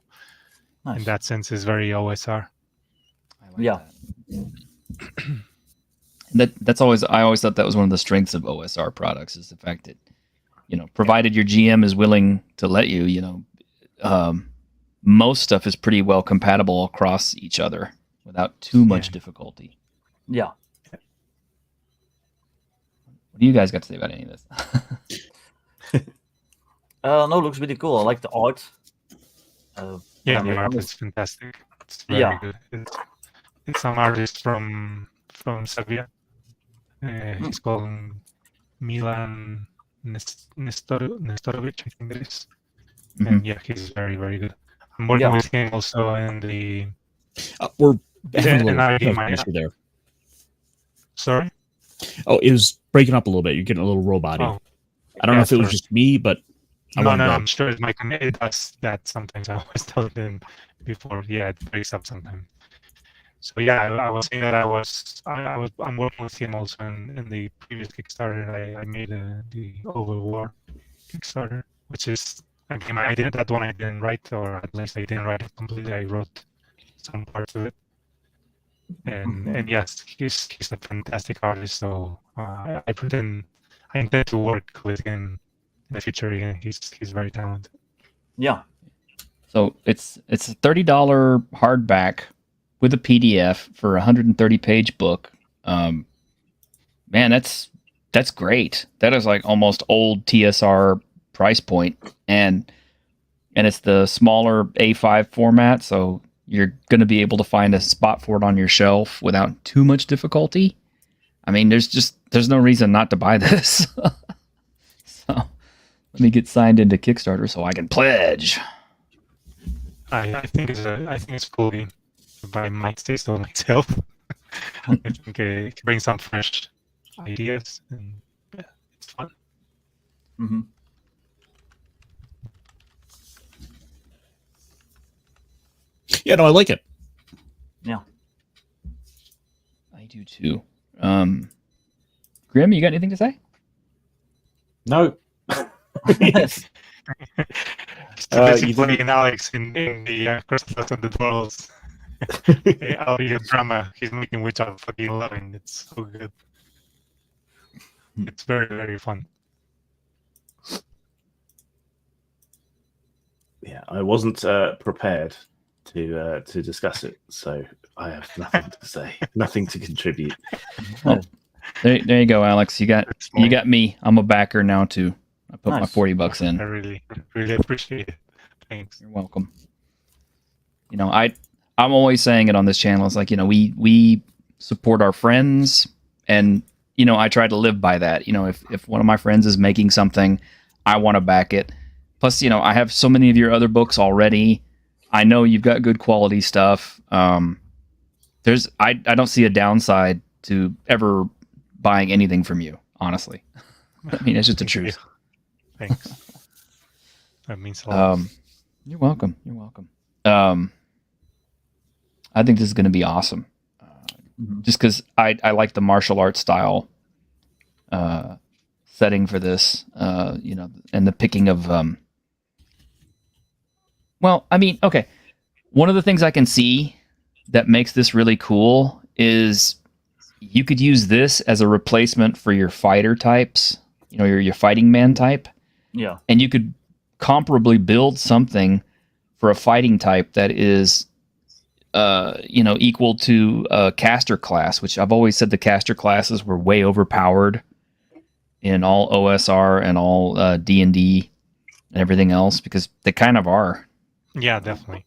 Nice. in that sense, it's very OSR. I like Yeah. That's always I always thought that was one of the strengths of OSR products is the fact that provided your GM is willing to let you, most stuff is pretty well compatible across each other without too much difficulty. Yeah. What do you guys got to say about any of this? No, looks really cool. I like the art. Yeah, the the art art is fantastic. It's very Yeah. good. It's some artist from Serbia. He's called Milan Nestorovic, I think it is. And yeah, he's very, very good. I'm working with him also in the. We're having a and little I get my- issue there. Sorry. Oh, it was breaking up a little bit. You're getting a little robot-y. Oh, I don't know yeah, if it was sorry. just me, but I No, wanted to- I'm sure it's my it does that sometimes. I always tell them before. Yeah, it breaks up sometimes. So yeah, I was saying that I'm working with him also in the previous Kickstarter. I made the Overwar Kickstarter, which is a game I didn't. That one I didn't write, or at least I didn't write it completely. I wrote some parts of it. And yes, he's a fantastic artist. So I intend to work with him in the future again. He's very talented. Yeah. So it's a $30 hardback with a PDF for a 130-page book. Man, that's great. That is like almost old TSR price point, and it's the smaller A5 format, so you're going to be able to find a spot for it on your shelf without too much difficulty. I mean, there's no reason not to buy this. So let me get signed into Kickstarter so I can pledge. I think it's cool game, but I might say so myself. I think it can bring some fresh ideas, and yeah, it's fun. Mm-hmm. Yeah, no, I like it. Yeah. I do too. Grim, you got anything to say? No. He's too busy you playing Alex in the Crystals and the Dwells. Audio drama he's making, which I'm fucking loving. It's so good. It's very, very fun. Yeah, I wasn't prepared to discuss it, so I have nothing to say, nothing to contribute. Well, there you go, Alex. You got me. I'm a backer now too. I put my Nice. $40 in. I really, really appreciate it. Thanks. You're welcome. I'm always saying it on this channel. It's like, we support our friends, and I try to live by that. If one of my friends is making something, I want to back it. Plus, I have so many of your other books already. I know you've got good quality stuff. I don't see a downside to ever buying anything from you, honestly. I mean, it's just the truth. Thanks. That means a lot. You're welcome. You're welcome. I think this is going to be awesome. Just because I like the martial arts style setting for this, and the picking of. Well, I mean, okay. One of the things I can see that makes this really cool is you could use this as a replacement for your fighter types, your fighting man type. Yeah. And you could comparably build something for a fighting type that is equal to a caster class, which I've always said the caster classes were way overpowered in all OSR and all D&D and everything else, because they kind of are. Yeah, definitely.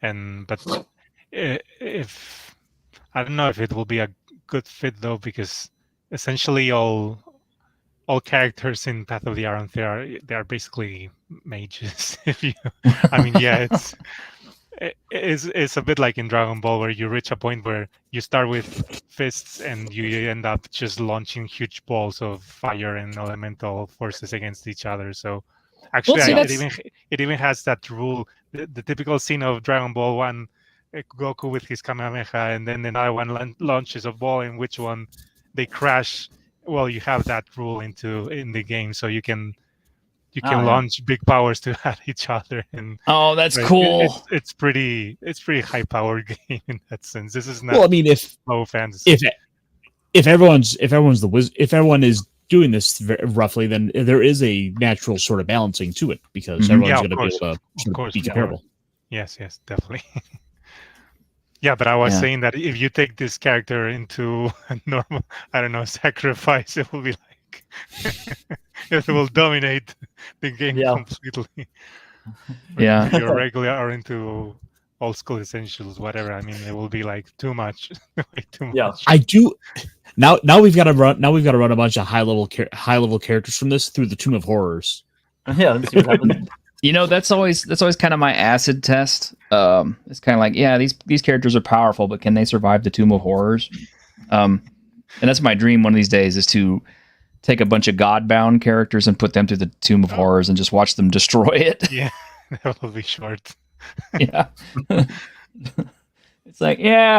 But if I don't know if it will be a good fit though, because essentially all characters in Path of the Iron they are basically mages. It's a bit like in Dragon Ball, where you reach a point where you start with fists and you end up just launching huge balls of fire and elemental forces against each other. So actually, it even has that rule, the typical scene of Dragon Ball 1, Goku with his Kamehameha, and then another one launches a ball, in which one they crash. Well, you have that rule in the game, so you can launch big powers to at each other. And that's cool. It's pretty high powered game in that sense. This is not. Well, I mean, if low fantasy. If everyone is doing this roughly, then there is a natural sort of balancing to it, because everyone's going to be able to be comparable. Yes, definitely. Yeah, but I was saying that if you take this character into a normal, I don't know, sacrifice, it will be like it will dominate the game completely. Yeah. If you're regular or into old school essentials, whatever. I mean, it will be like too much. Way too much. I do. Now we've got to run. Now we've got to run a bunch of high level characters from this through the Tomb of Horrors. Yeah, let's see what happens. That's always kind of my acid test. It's kind of like, these characters are powerful, but can they survive the Tomb of Horrors? And that's my dream one of these days, is to take a bunch of Godbound characters and put them through the Tomb of Horrors and just watch them destroy it. Yeah, that will be short. Yeah. It's like,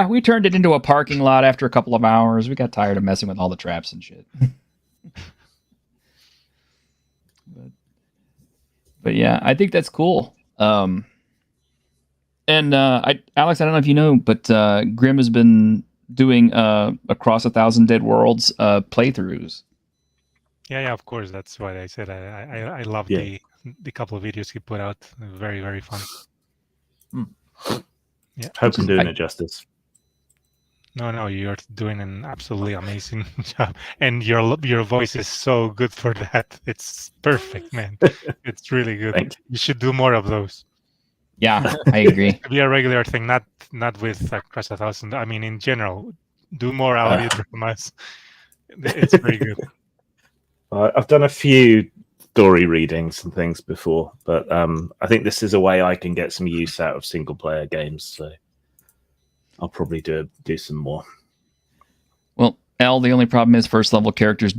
we turned it into a parking lot after a couple of hours. We got tired of messing with all the traps and shit. But yeah, I think that's cool. And Alex, I don't know if you know, but Grim has been doing Across 1,000 Dead Worlds playthroughs. Yeah, of course. That's why I said I love the couple of videos he put out. Very, very fun. Yeah, hope I'm doing it justice. No, you're doing an absolutely amazing job, and your voice is so good for that. It's perfect, man. It's really good. You should do more of those. Yeah, I agree. It'll be a regular thing, not with Across 1,000. I mean, in general, do more audio dramas. It's very good. I've done a few story readings and things before, but I think this is a way I can get some use out of single player games. So I'll probably do some more. Well, L, the only problem is first level characters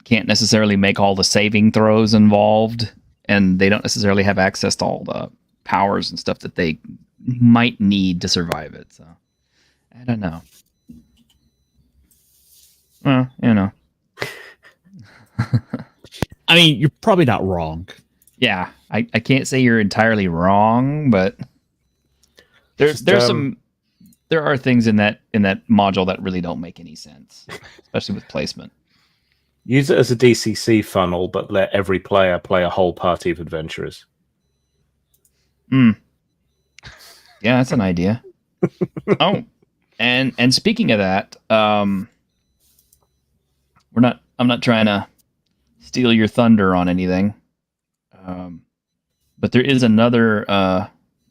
can't necessarily make all the saving throws involved, and they don't necessarily have access to all the powers and stuff that they might need to survive it. So I don't know. Well, I mean, you're probably not wrong. Yeah, I can't say you're entirely wrong, but there's there are things in that module that really don't make any sense, especially with placement. Use it as a DCC funnel, but let every player play a whole party of adventurers. Yeah, that's an idea. And speaking of that, I'm not trying to steal your thunder on anything, but there is another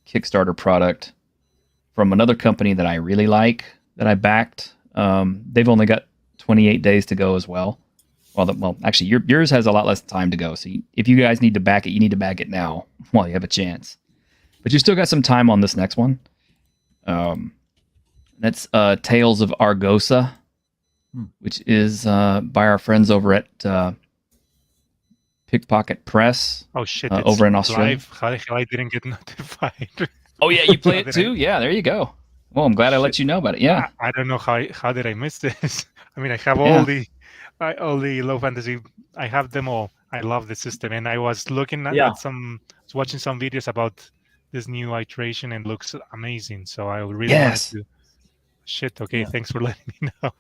Kickstarter product from another company that I really like, that I backed. They've only got 28 days to go as well. Well, actually, yours has a lot less time to go. So if you guys need to back it, you need to back it now while you have a chance. But you still got some time on this next one. That's Tales of Argosa, which is by our friends over at Pickpocket Press. Oh shit! Over in Australia. Live. How the hell I didn't get notified? Oh yeah, you play it too? Yeah, there you go. Well, I'm glad I let you know about it. Yeah. I don't know how did I miss this? I mean, I have all the low fantasy. I have them all. I love the system, and I was looking at watching some videos about this new iteration, and looks amazing. So I really wanted to. Shit. Okay. Thanks for letting me know.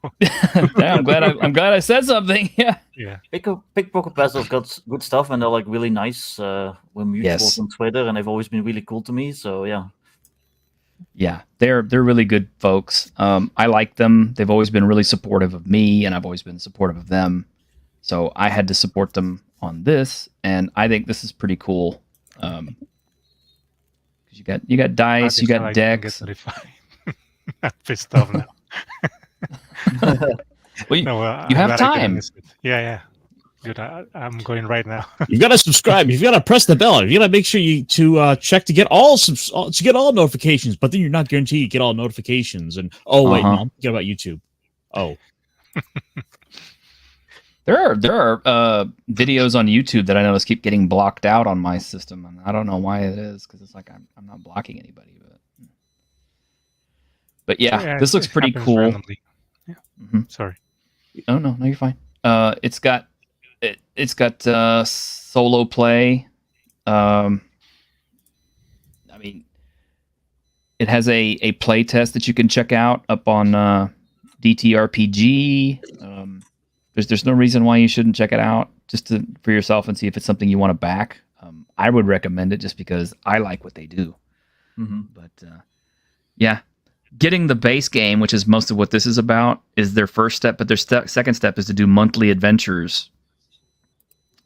Yeah, I'm glad I said something. Yeah. Yeah. Pickpocket Press has got good stuff, and they're like really nice. We're mutuals on Twitter, and they've always been really cool to me. So yeah. Yeah, they're really good folks. I like them. They've always been really supportive of me, and I've always been supportive of them. So I had to support them on this, and I think this is pretty cool. 'Cause you got dice, you got decks. I'm pissed off now. Well, No, you I'm have glad I can time. miss it. Yeah. Good. I'm going right now. You've got to subscribe. You've got to press the bell. You got to make sure to check to get all notifications. But then you're not guaranteed you get all notifications. And wait, no, I'm thinking about YouTube. Oh, there are videos on YouTube that I notice keep getting blocked out on my system, and I don't know why it is, because it's like I'm not blocking anybody. But yeah, this looks pretty cool. Randomly. Yeah. Mm-hmm. Sorry. Oh no, you're fine. It's got solo play. I mean, it has a play test that you can check out up on DTRPG. There's no reason why you shouldn't check it out just for yourself and see if it's something you want to back. I would recommend it just because I like what they do. Mm-hmm. But yeah, getting the base game, which is most of what this is about, is their first step. But their second step is to do monthly adventures,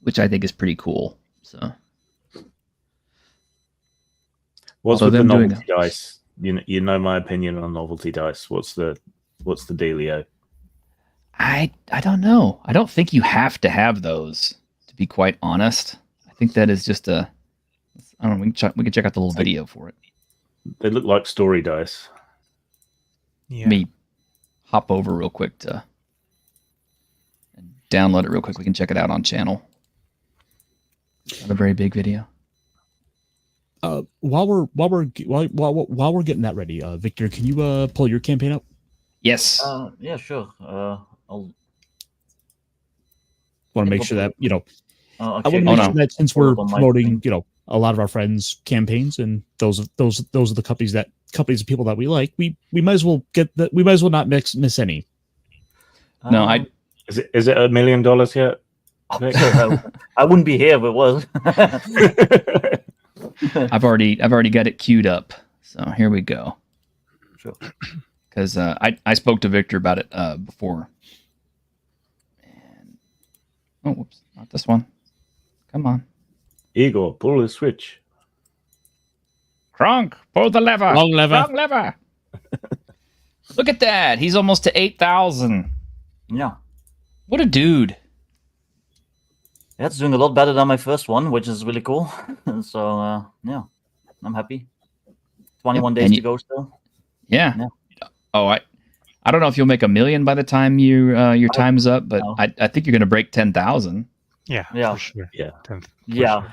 which I think is pretty cool. So, what's so with the them doing novelty dice? You know my opinion on novelty dice. What's the dealio? I don't know. I don't think you have to have those, to be quite honest. I think that is just a. I don't know. We can check out the little video for it. They look like story dice. Yeah. Let me hop over real quick and download it real quick. We can check it out on channel. Not a very big video. While we're getting that ready, Victor, can you pull your campaign up? Yes. Yeah, sure. I'll Want to make sure that okay. I want to make sure that since we're promoting, a lot of our friends' campaigns, and those are the companies and people that we like, we might as well not miss any. No, Is it $1 million yet? I wouldn't be here if it was. I've already got it queued up. So here we go. Sure. Because I spoke to Victor about it before. And whoops, not this one. Come on, Igor, pull the switch. Kronk, pull the lever. Wrong lever. Wrong lever. Look at that. He's almost to 8,000. Yeah. What a dude. It's doing a lot better than my first one, which is really cool. So, yeah, I'm happy. 21 days to go still. Yeah. Yeah. Oh, I don't know if you'll make $1 million by the time your time's up, but no. I think you're going to break 10,000. Yeah, Yeah. for sure. Yeah. Yeah.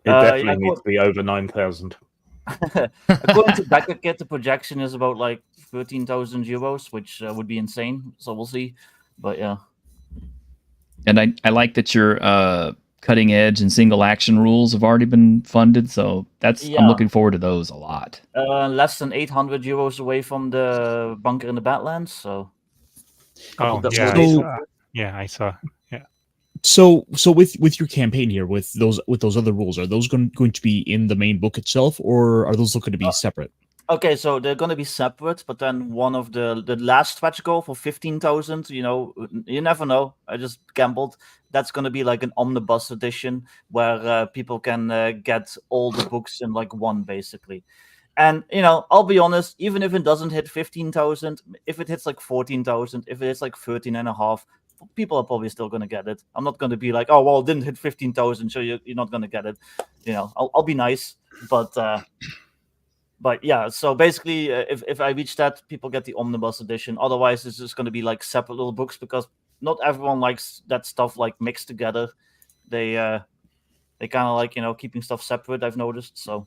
It definitely needs to be over 9,000. According to Blackoath, the projection is about like 13,000 euros, which would be insane. So we'll see. But yeah. And I like that your cutting edge and single action rules have already been funded. So I'm looking forward to those a lot. Less than 800 euros away from the bunker in the Badlands. So. Oh, So- I saw. Yeah. So with your campaign here, with those other rules, are those going to be in the main book itself, or are those looking to be separate? Okay, so they're going to be separate, but then one of the last stretch goal for 15,000, you never know. I just gambled. That's going to be like an omnibus edition where people can get all the books in like one, basically. And, I'll be honest, even if it doesn't hit 15,000, if it hits like 14,000, if it hits like 13.5, people are probably still going to get it. I'm not going to be like, oh, well, it didn't hit 15,000, so you're not going to get it. I'll be nice, But yeah, so basically, if I reach that, people get the omnibus edition. Otherwise, it's just going to be like separate little books because not everyone likes that stuff like mixed together. They kind of like keeping stuff separate. I've noticed. So,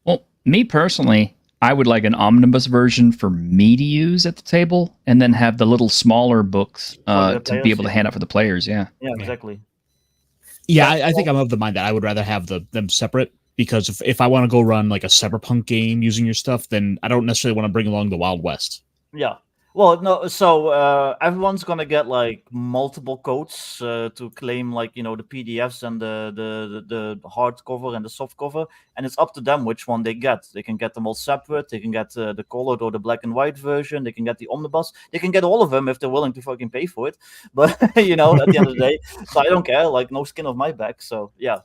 well, me personally, I would like an omnibus version for me to use at the table, and then have the little smaller books to be able to hand out for the players. Yeah. Yeah, exactly. Yeah, I think I'm of the mind that I would rather have them separate. Because if I want to go run like a cyberpunk game using your stuff, then I don't necessarily want to bring along the Wild West. Yeah. Well, no. So everyone's gonna get like multiple codes to claim, like the PDFs and the hardcover and the softcover, and it's up to them which one they get. They can get them all separate. They can get the colored or the black and white version. They can get the omnibus. They can get all of them if they're willing to fucking pay for it. But at the end of the day, so I don't care. Like, no skin off my back. So yeah.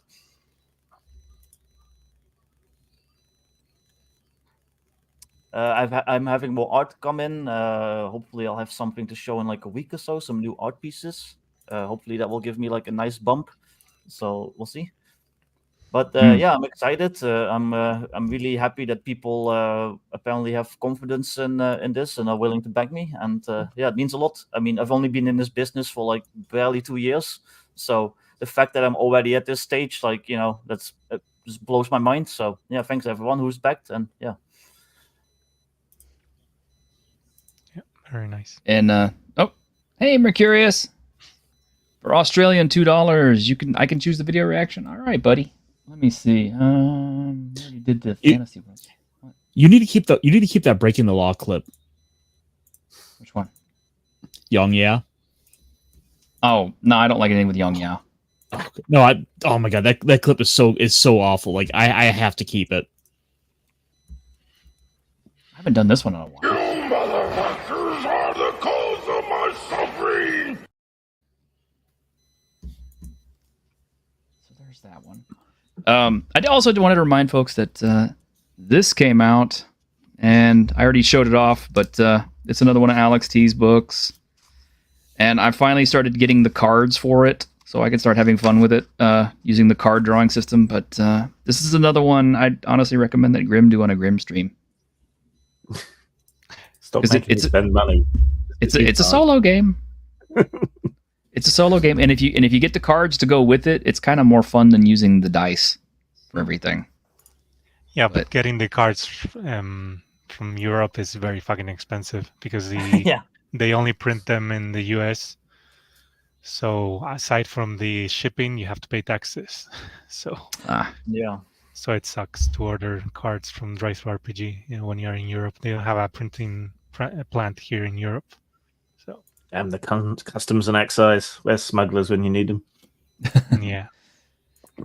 I'm having more art come in. Hopefully, I'll have something to show in like a week or so. Some new art pieces. Hopefully, that will give me like a nice bump. So we'll see. But yeah, I'm excited. I'm really happy that people apparently have confidence in this and are willing to back me. And yeah, it means a lot. I mean, I've only been in this business for like barely 2 years. So the fact that I'm already at this stage, like that's just blows my mind. So yeah, thanks everyone who's backed. And yeah. Very nice. And hey, Mercurius, for Australian $2, I can choose the video reaction. All right, buddy. Let me see. We already did the fantasy one. You need to keep that breaking the law clip. Which one? Young, yeah. Oh no, I don't like anything with Young Yao. No, oh my god, that clip is so awful. Like I have to keep it. I haven't done this one in a while. You motherfuckers are the cause of my suffering! So there's that one. I also wanted to remind folks that this came out, and I already showed it off, but it's another one of Alex T's books. And I finally started getting the cards for it, so I can start having fun with it using the card drawing system. But this is another one I'd honestly recommend that Grim do on a Grim stream. Stop making me spend money. It's a solo game. It's a solo game, and if you get the cards to go with it, it's kind of more fun than using the dice for everything. Yeah, but getting the cards from Europe is very fucking expensive because they only print them in the US. So aside from the shipping, you have to pay taxes. So yeah. So it sucks to order cards from Drive-Thru RPG. When you're in Europe, they don't have a printing plant here in Europe. So and the customs and excise. Where's smugglers when you need them? Yeah.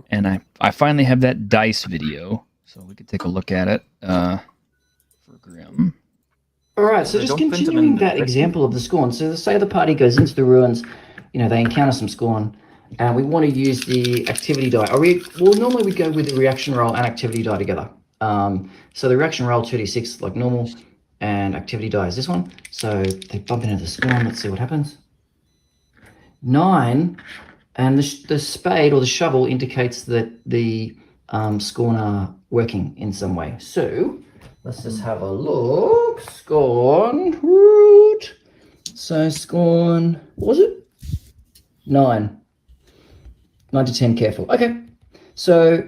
And I finally have that dice video, so we could take a look at it for Grim. All right, so just continuing that example of the Scorn. So say the party goes into the ruins, they encounter some Scorn, and we want to use the activity die. Normally we go with the reaction roll and activity die together. So the reaction roll 2d6 like normal, and activity die is this one. So they bump into the Scorn. Let's see what happens. 9, and the spade or the shovel indicates that the Scorn are working in some way. So let's just have a look. Scorn root. So Scorn, what was it? 9 to 10, careful. Okay, so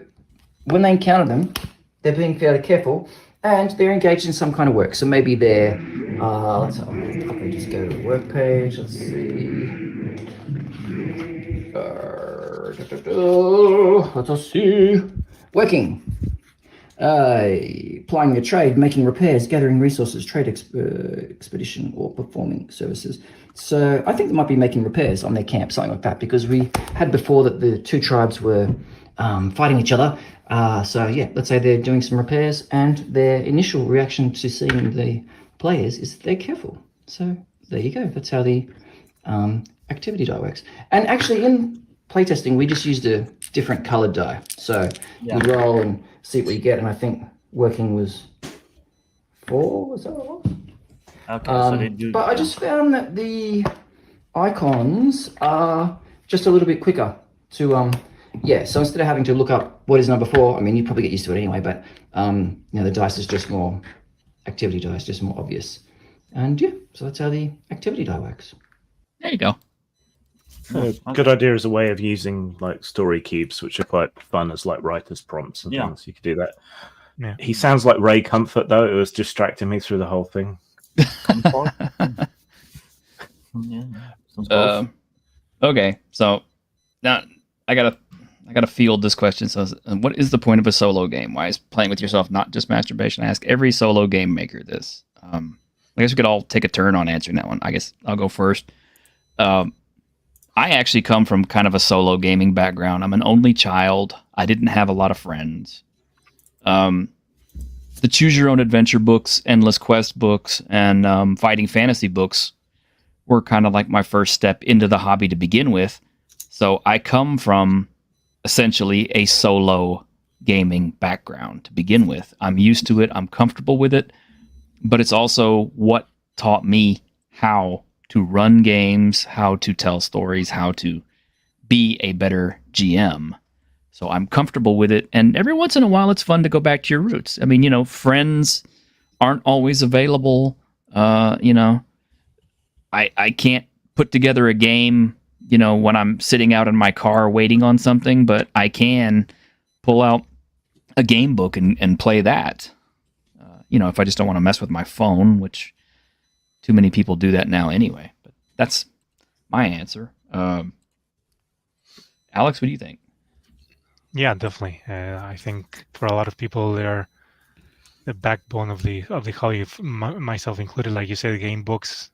when they encounter them, they're being fairly careful, and they're engaged in some kind of work. So maybe they're, let's just go to the work page. Let's see. Let's see. Working. Plying a trade, making repairs, gathering resources, trade expedition, or performing services. So I think they might be making repairs on their camp, something like that, because we had before that the two tribes were fighting each other. So yeah, let's say they're doing some repairs, and their initial reaction to seeing the players is that they're careful. So there you go. That's how the activity die works. And actually in playtesting, we just used a different colored die. So you roll and see what you get, and I think working was 4, was that what it was? Okay, so they do. But I just found that the icons are just a little bit quicker to so instead of having to look up what is number 4, I mean you probably get used to it anyway, but the dice is just more activity dice, just more obvious. And yeah, so that's how the activity die works. There you go. Good idea as a way of using like story cubes, which are quite fun as like writer's prompts and things. You could do that. Yeah. He sounds like Ray Comfort though. It was distracting me through the whole thing. Okay, so now I gotta field this question. So, what is the point of a solo game? Why is playing with yourself not just masturbation? I ask every solo game maker this. I guess we could all take a turn on answering that one. I guess I'll go first. I actually come from kind of a solo gaming background. I'm an only child. I didn't have a lot of friends. The Choose Your Own Adventure books, Endless Quest books, and Fighting Fantasy books were kind of like my first step into the hobby to begin with. So I come from essentially a solo gaming background to begin with. I'm used to it. I'm comfortable with it. But it's also what taught me how to run games, how to tell stories, how to be a better GM. So I'm comfortable with it. And every once in a while, it's fun to go back to your roots. I mean, friends aren't always available. I can't put together a game, when I'm sitting out in my car waiting on something, but I can pull out a game book and play that. If I just don't want to mess with my phone, which too many people do that now anyway. But that's my answer. Alex, what do you think? Yeah, definitely. I think for a lot of people, they're the backbone of the hobby, myself included. Like you said, game books,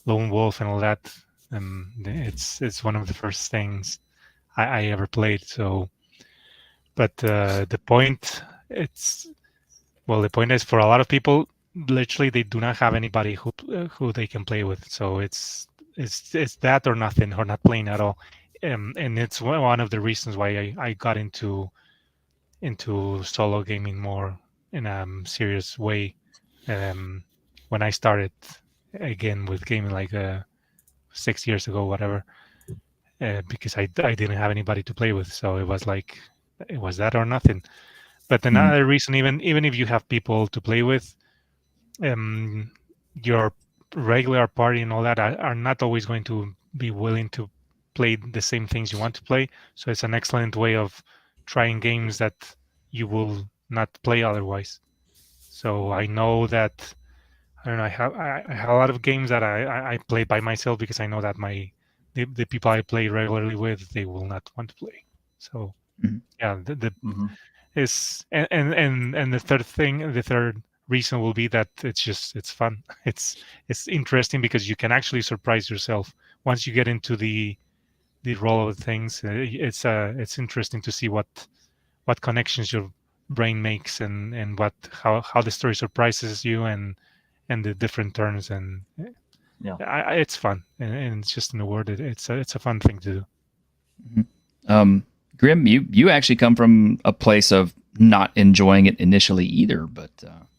Lone Wolf, and all that. It's one of the first things I ever played. So, but the point is for a lot of people, literally they do not have anybody who they can play with. So it's that or nothing, or not playing at all. And it's one of the reasons why I got into solo gaming more in a serious way when I started again with gaming like 6 years ago, whatever, because I didn't have anybody to play with, so it was that or nothing. But another reason, even if you have people to play with, your regular party and all that are not always going to be willing to play the same things you want to play. So it's an excellent way of trying games that you will not play otherwise. So I know that I have a lot of games that I play by myself because I know that the people I play regularly with, they will not want to play. So yeah, is and the third reason will be that it's fun. It's interesting because you can actually surprise yourself once you get into the role of things. It's interesting to see what connections your brain makes and how the story surprises you and the different turns, and it's fun, and it's just in a word, it's a fun thing to do. Grim, you actually come from a place of not enjoying it initially either, but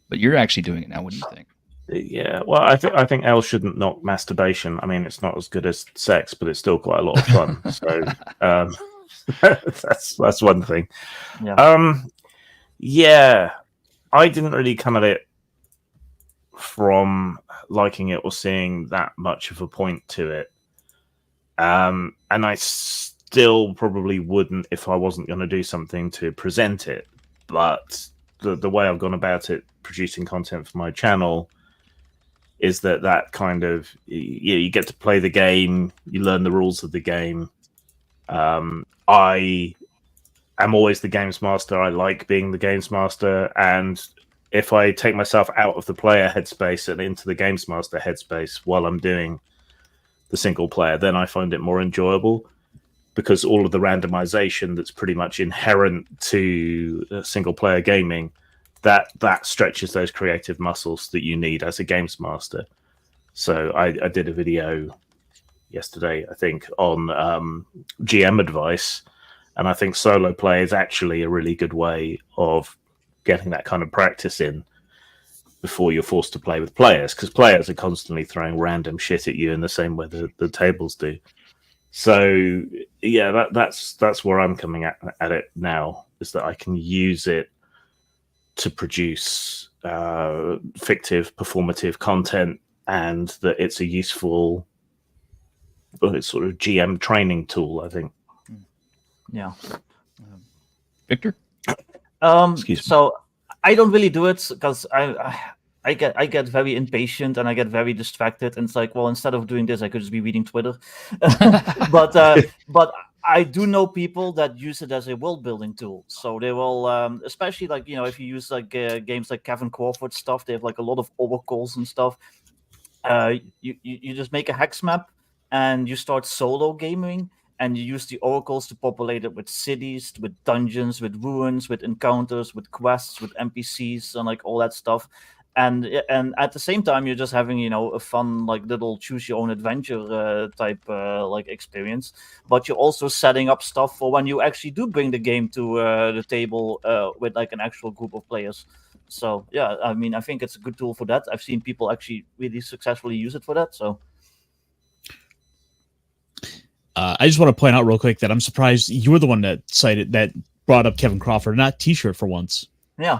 you're actually doing it now. What do you think? Yeah, well, I think Elle shouldn't knock masturbation. I mean, it's not as good as sex, but it's still quite a lot of fun. So that's one thing. Yeah, I didn't really come at it from liking it or seeing that much of a point to it, and I still probably wouldn't if I wasn't going to do something to present it. But the way I've gone about it, producing content for my channel, is that kind of you get to play the game, you learn the rules of the game. I am always the games master. I like being the games master, and if I take myself out of the player headspace and into the games master headspace while I'm doing the single player, then I find it more enjoyable, because all of the randomization that's pretty much inherent to single player gaming, that stretches those creative muscles that you need as a games master. So I did a video yesterday, I think, on GM advice, and I think solo play is actually a really good way of getting that kind of practice in before you're forced to play with players, because players are constantly throwing random shit at you in the same way the tables do. So yeah, that's where I'm coming at it now, is that I can use it to produce fictive, performative content, and that it's a useful sort of GM training tool, I think. Yeah. Victor? Excuse me. So I don't really do it because I get very impatient and I get very distracted, and it's like, well, instead of doing this, I could just be reading Twitter. but I do know people that use it as a world building tool. So they will, especially like, if you use like games like Kevin Crawford stuff, they have like a lot of oracles and stuff. You just make a hex map and you start solo gaming, and you use the oracles to populate it with cities, with dungeons, with ruins, with encounters, with quests, with NPCs, and like all that stuff. And at the same time, you're just having a fun like little choose your own adventure type like experience. But you're also setting up stuff for when you actually do bring the game to the table with like an actual group of players. So yeah, I mean, I think it's a good tool for that. I've seen people actually really successfully use it for that. So I just want to point out real quick that I'm surprised you were the one that brought up Kevin Crawford, not T-shirt for once. yeah.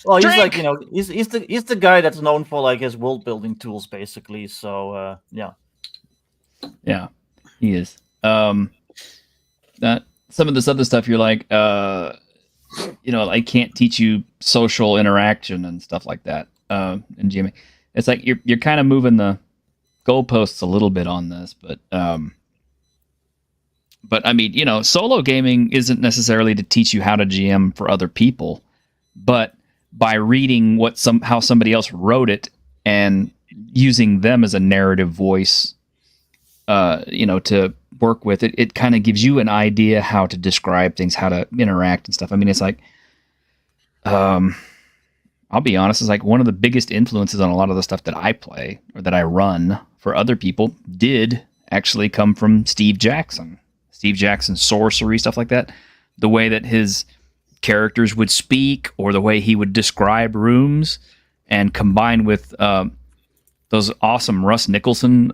Well, he's like he's the guy that's known for like his world building tools, basically. So yeah. Yeah, he is. That some of this other stuff you're like, I can't teach you social interaction and stuff like that. In GMing, it's like you're kind of moving the goalposts a little bit on this, but I mean, solo gaming isn't necessarily to teach you how to GM for other people, but by reading how somebody else wrote it and using them as a narrative voice, to work with it, it kind of gives you an idea how to describe things, how to interact and stuff. I mean, it's like, I'll be honest, it's like one of the biggest influences on a lot of the stuff that I play or that I run for other people did actually come from Steve Jackson. Steve Jackson's sorcery, stuff like that. The way that his characters would speak or the way he would describe rooms, and combined with those awesome Russ Nicholson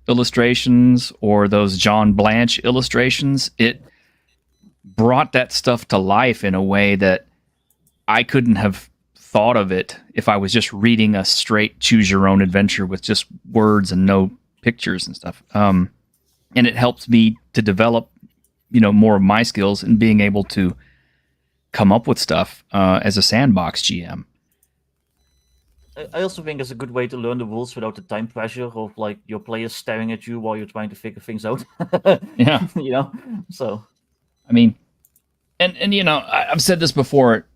illustrations or those John Blanche illustrations, it brought that stuff to life in a way that I couldn't have thought of it if I was just reading a straight choose your own adventure with just words and no pictures and stuff. And it helped me to develop, more of my skills in being able to come up with stuff as a sandbox GM. I also think it's a good way to learn the rules without the time pressure of like your players staring at you while you're trying to figure things out. Yeah. So. I mean, and I've said this before,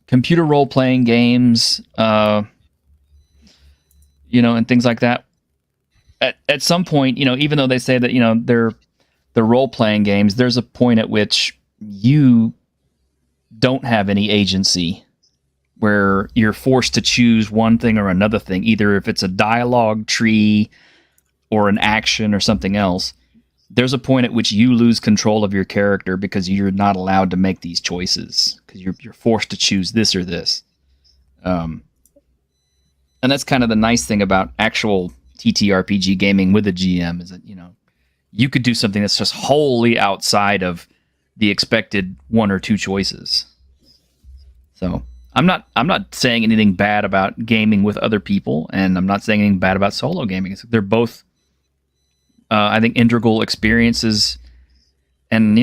computer role-playing games, and things like that. At some point, even though they say that, they're role-playing games, there's a point at which you don't have any agency where you're forced to choose one thing or another thing, either if it's a dialogue tree or an action or something else. There's a point at which you lose control of your character because you're not allowed to make these choices because you're forced to choose this or this. And that's kind of the nice thing about actual TTRPG gaming with a GM is that, you could do something that's just wholly outside of the expected one or two choices. So I'm not saying anything bad about gaming with other people, and I'm not saying anything bad about solo gaming. They're both, I think, integral experiences, and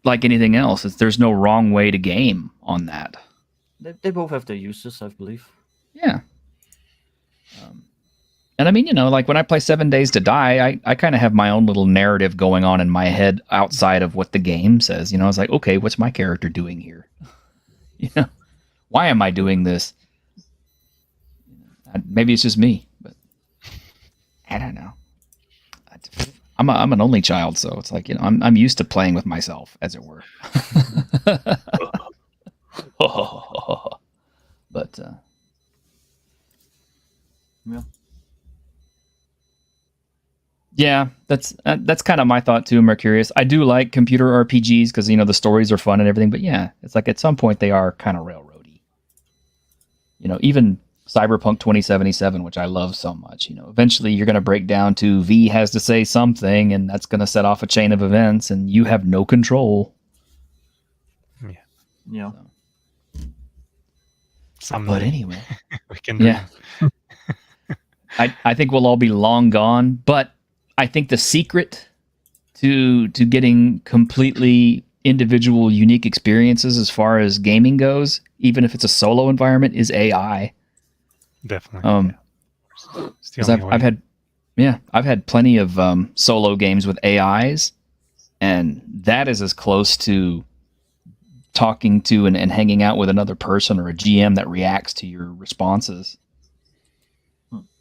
like anything else, there's no wrong way to game on that. They both have their uses, I believe. Yeah. And I mean, like when I play 7 Days to Die, I kind of have my own little narrative going on in my head outside of what the game says. It's like, okay, what's my character doing here? Why am I doing this? Maybe it's just me, but I don't know. I'm an only child, so it's like I'm used to playing with myself, as it were. But yeah. Yeah, that's kind of my thought too, Mercurius. I do like computer RPGs because the stories are fun and everything, but yeah, it's like at some point they are kind of railroady. Even Cyberpunk 2077, which I love so much, eventually you're going to break down to V has to say something, and that's going to set off a chain of events, and you have no control. Yeah. But anyway, we can. Yeah. I think we'll all be long gone, but I think the secret to getting completely individual, unique experiences as far as gaming goes, even if it's a solo environment, is AI. Definitely. Because I've had plenty of solo games with AIs, and that is as close to talking to and hanging out with another person or a GM that reacts to your responses.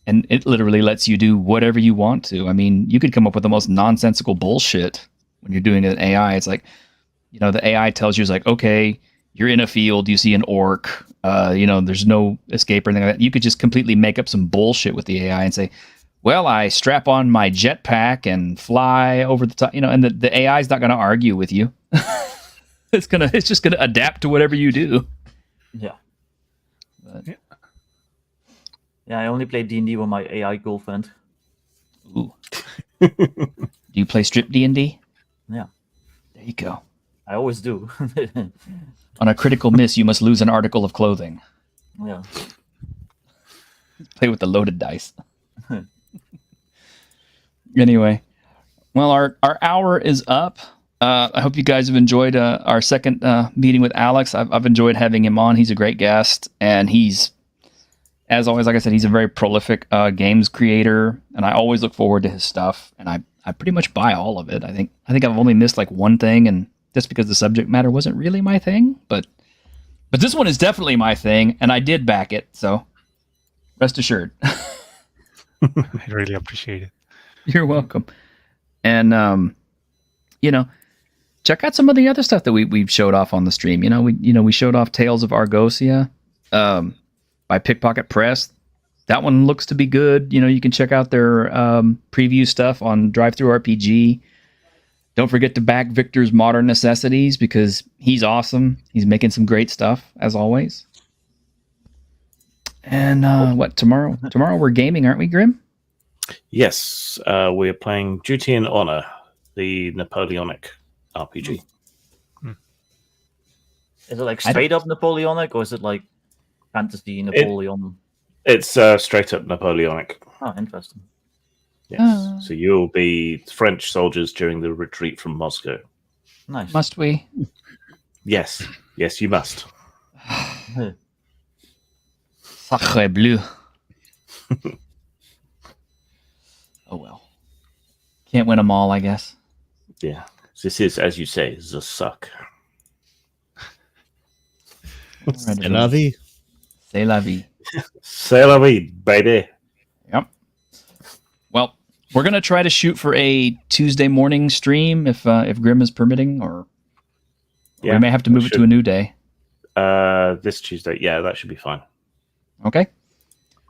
and it literally lets you do whatever you want to. I mean, you could come up with the most nonsensical bullshit when you're doing an AI. It's like, the AI tells you, it's like, okay, you're in a field, you see an orc, there's no escape or anything like that. You could just completely make up some bullshit with the AI and say, well, I strap on my jetpack and fly over the top, and the AI is not going to argue with you. It's just gonna adapt to whatever you do. Yeah. But, yeah, I only play D&D with my AI girlfriend. ooh. Do you play strip D&D? Yeah. There you go. I always do. On a critical miss, you must lose an article of clothing. Yeah. Play with the loaded dice. Anyway, well, our hour is up. I hope you guys have enjoyed our second meeting with Alex. I've enjoyed having him on. He's a great guest, and he's, as always, like I said, he's a very prolific games creator, and I always look forward to his stuff. And I pretty much buy all of it. I think I've only missed like one thing, and just because the subject matter wasn't really my thing, but this one is definitely my thing, and I did back it. So rest assured. I really appreciate it. You're welcome. And check out some of the other stuff that we've showed off on the stream. We showed off Tales of Argosia by Pickpocket Press. That one looks to be good. You can check out their preview stuff on Drive-Thru RPG. Don't forget to back Victor's Modern Necessities because he's awesome. He's making some great stuff, as always. And tomorrow? Tomorrow we're gaming, aren't we, Grim? Yes, we're playing Duty and Honor, the Napoleonic RPG. Is it like straight up Napoleonic, or is it like fantasy Napoleon? It's straight up Napoleonic. Oh, interesting. Yes. So you'll be French soldiers during the retreat from Moscow. Nice. Must we? Yes. Yes, you must. Sacre bleu. Oh well. Can't win them all, I guess. Yeah. This is, as you say, the suck. C'est la vie. C'est la vie. C'est la vie, baby. Yep. Well, we're gonna try to shoot for a Tuesday morning stream if Grim is permitting, or we may have to move it to a new day. This Tuesday, yeah, that should be fine. Okay.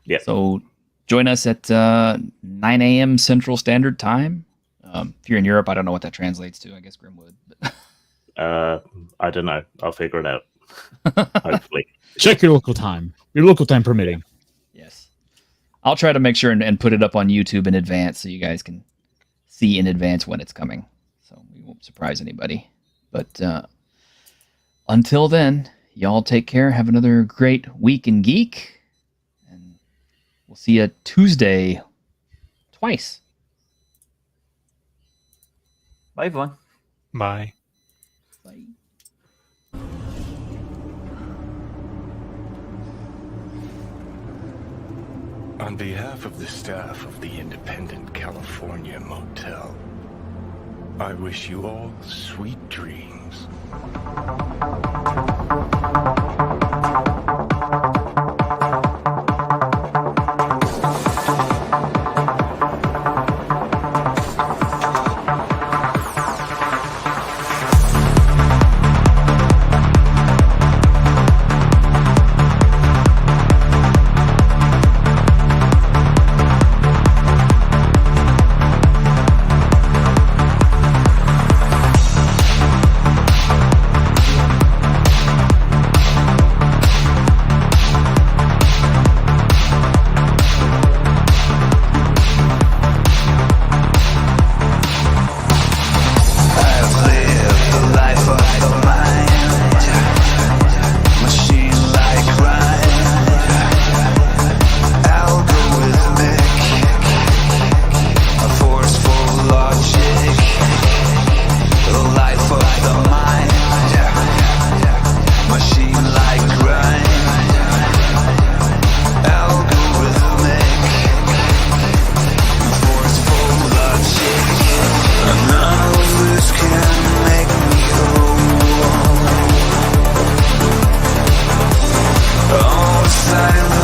Yeah. So join us at 9 a.m. Central Standard Time. If you're in Europe, I don't know what that translates to. I guess Grim would. I don't know. I'll figure it out. Hopefully. Check your local time. Your local time permitting. Yes. I'll try to make sure and put it up on YouTube in advance so you guys can see in advance when it's coming. So we won't surprise anybody. But until then, y'all take care. Have another great week in Geek. And we'll see you Tuesday twice. Bye, everyone. Bye. Bye. On behalf of the staff of the Independent California Motel, I wish you all sweet dreams. Silence.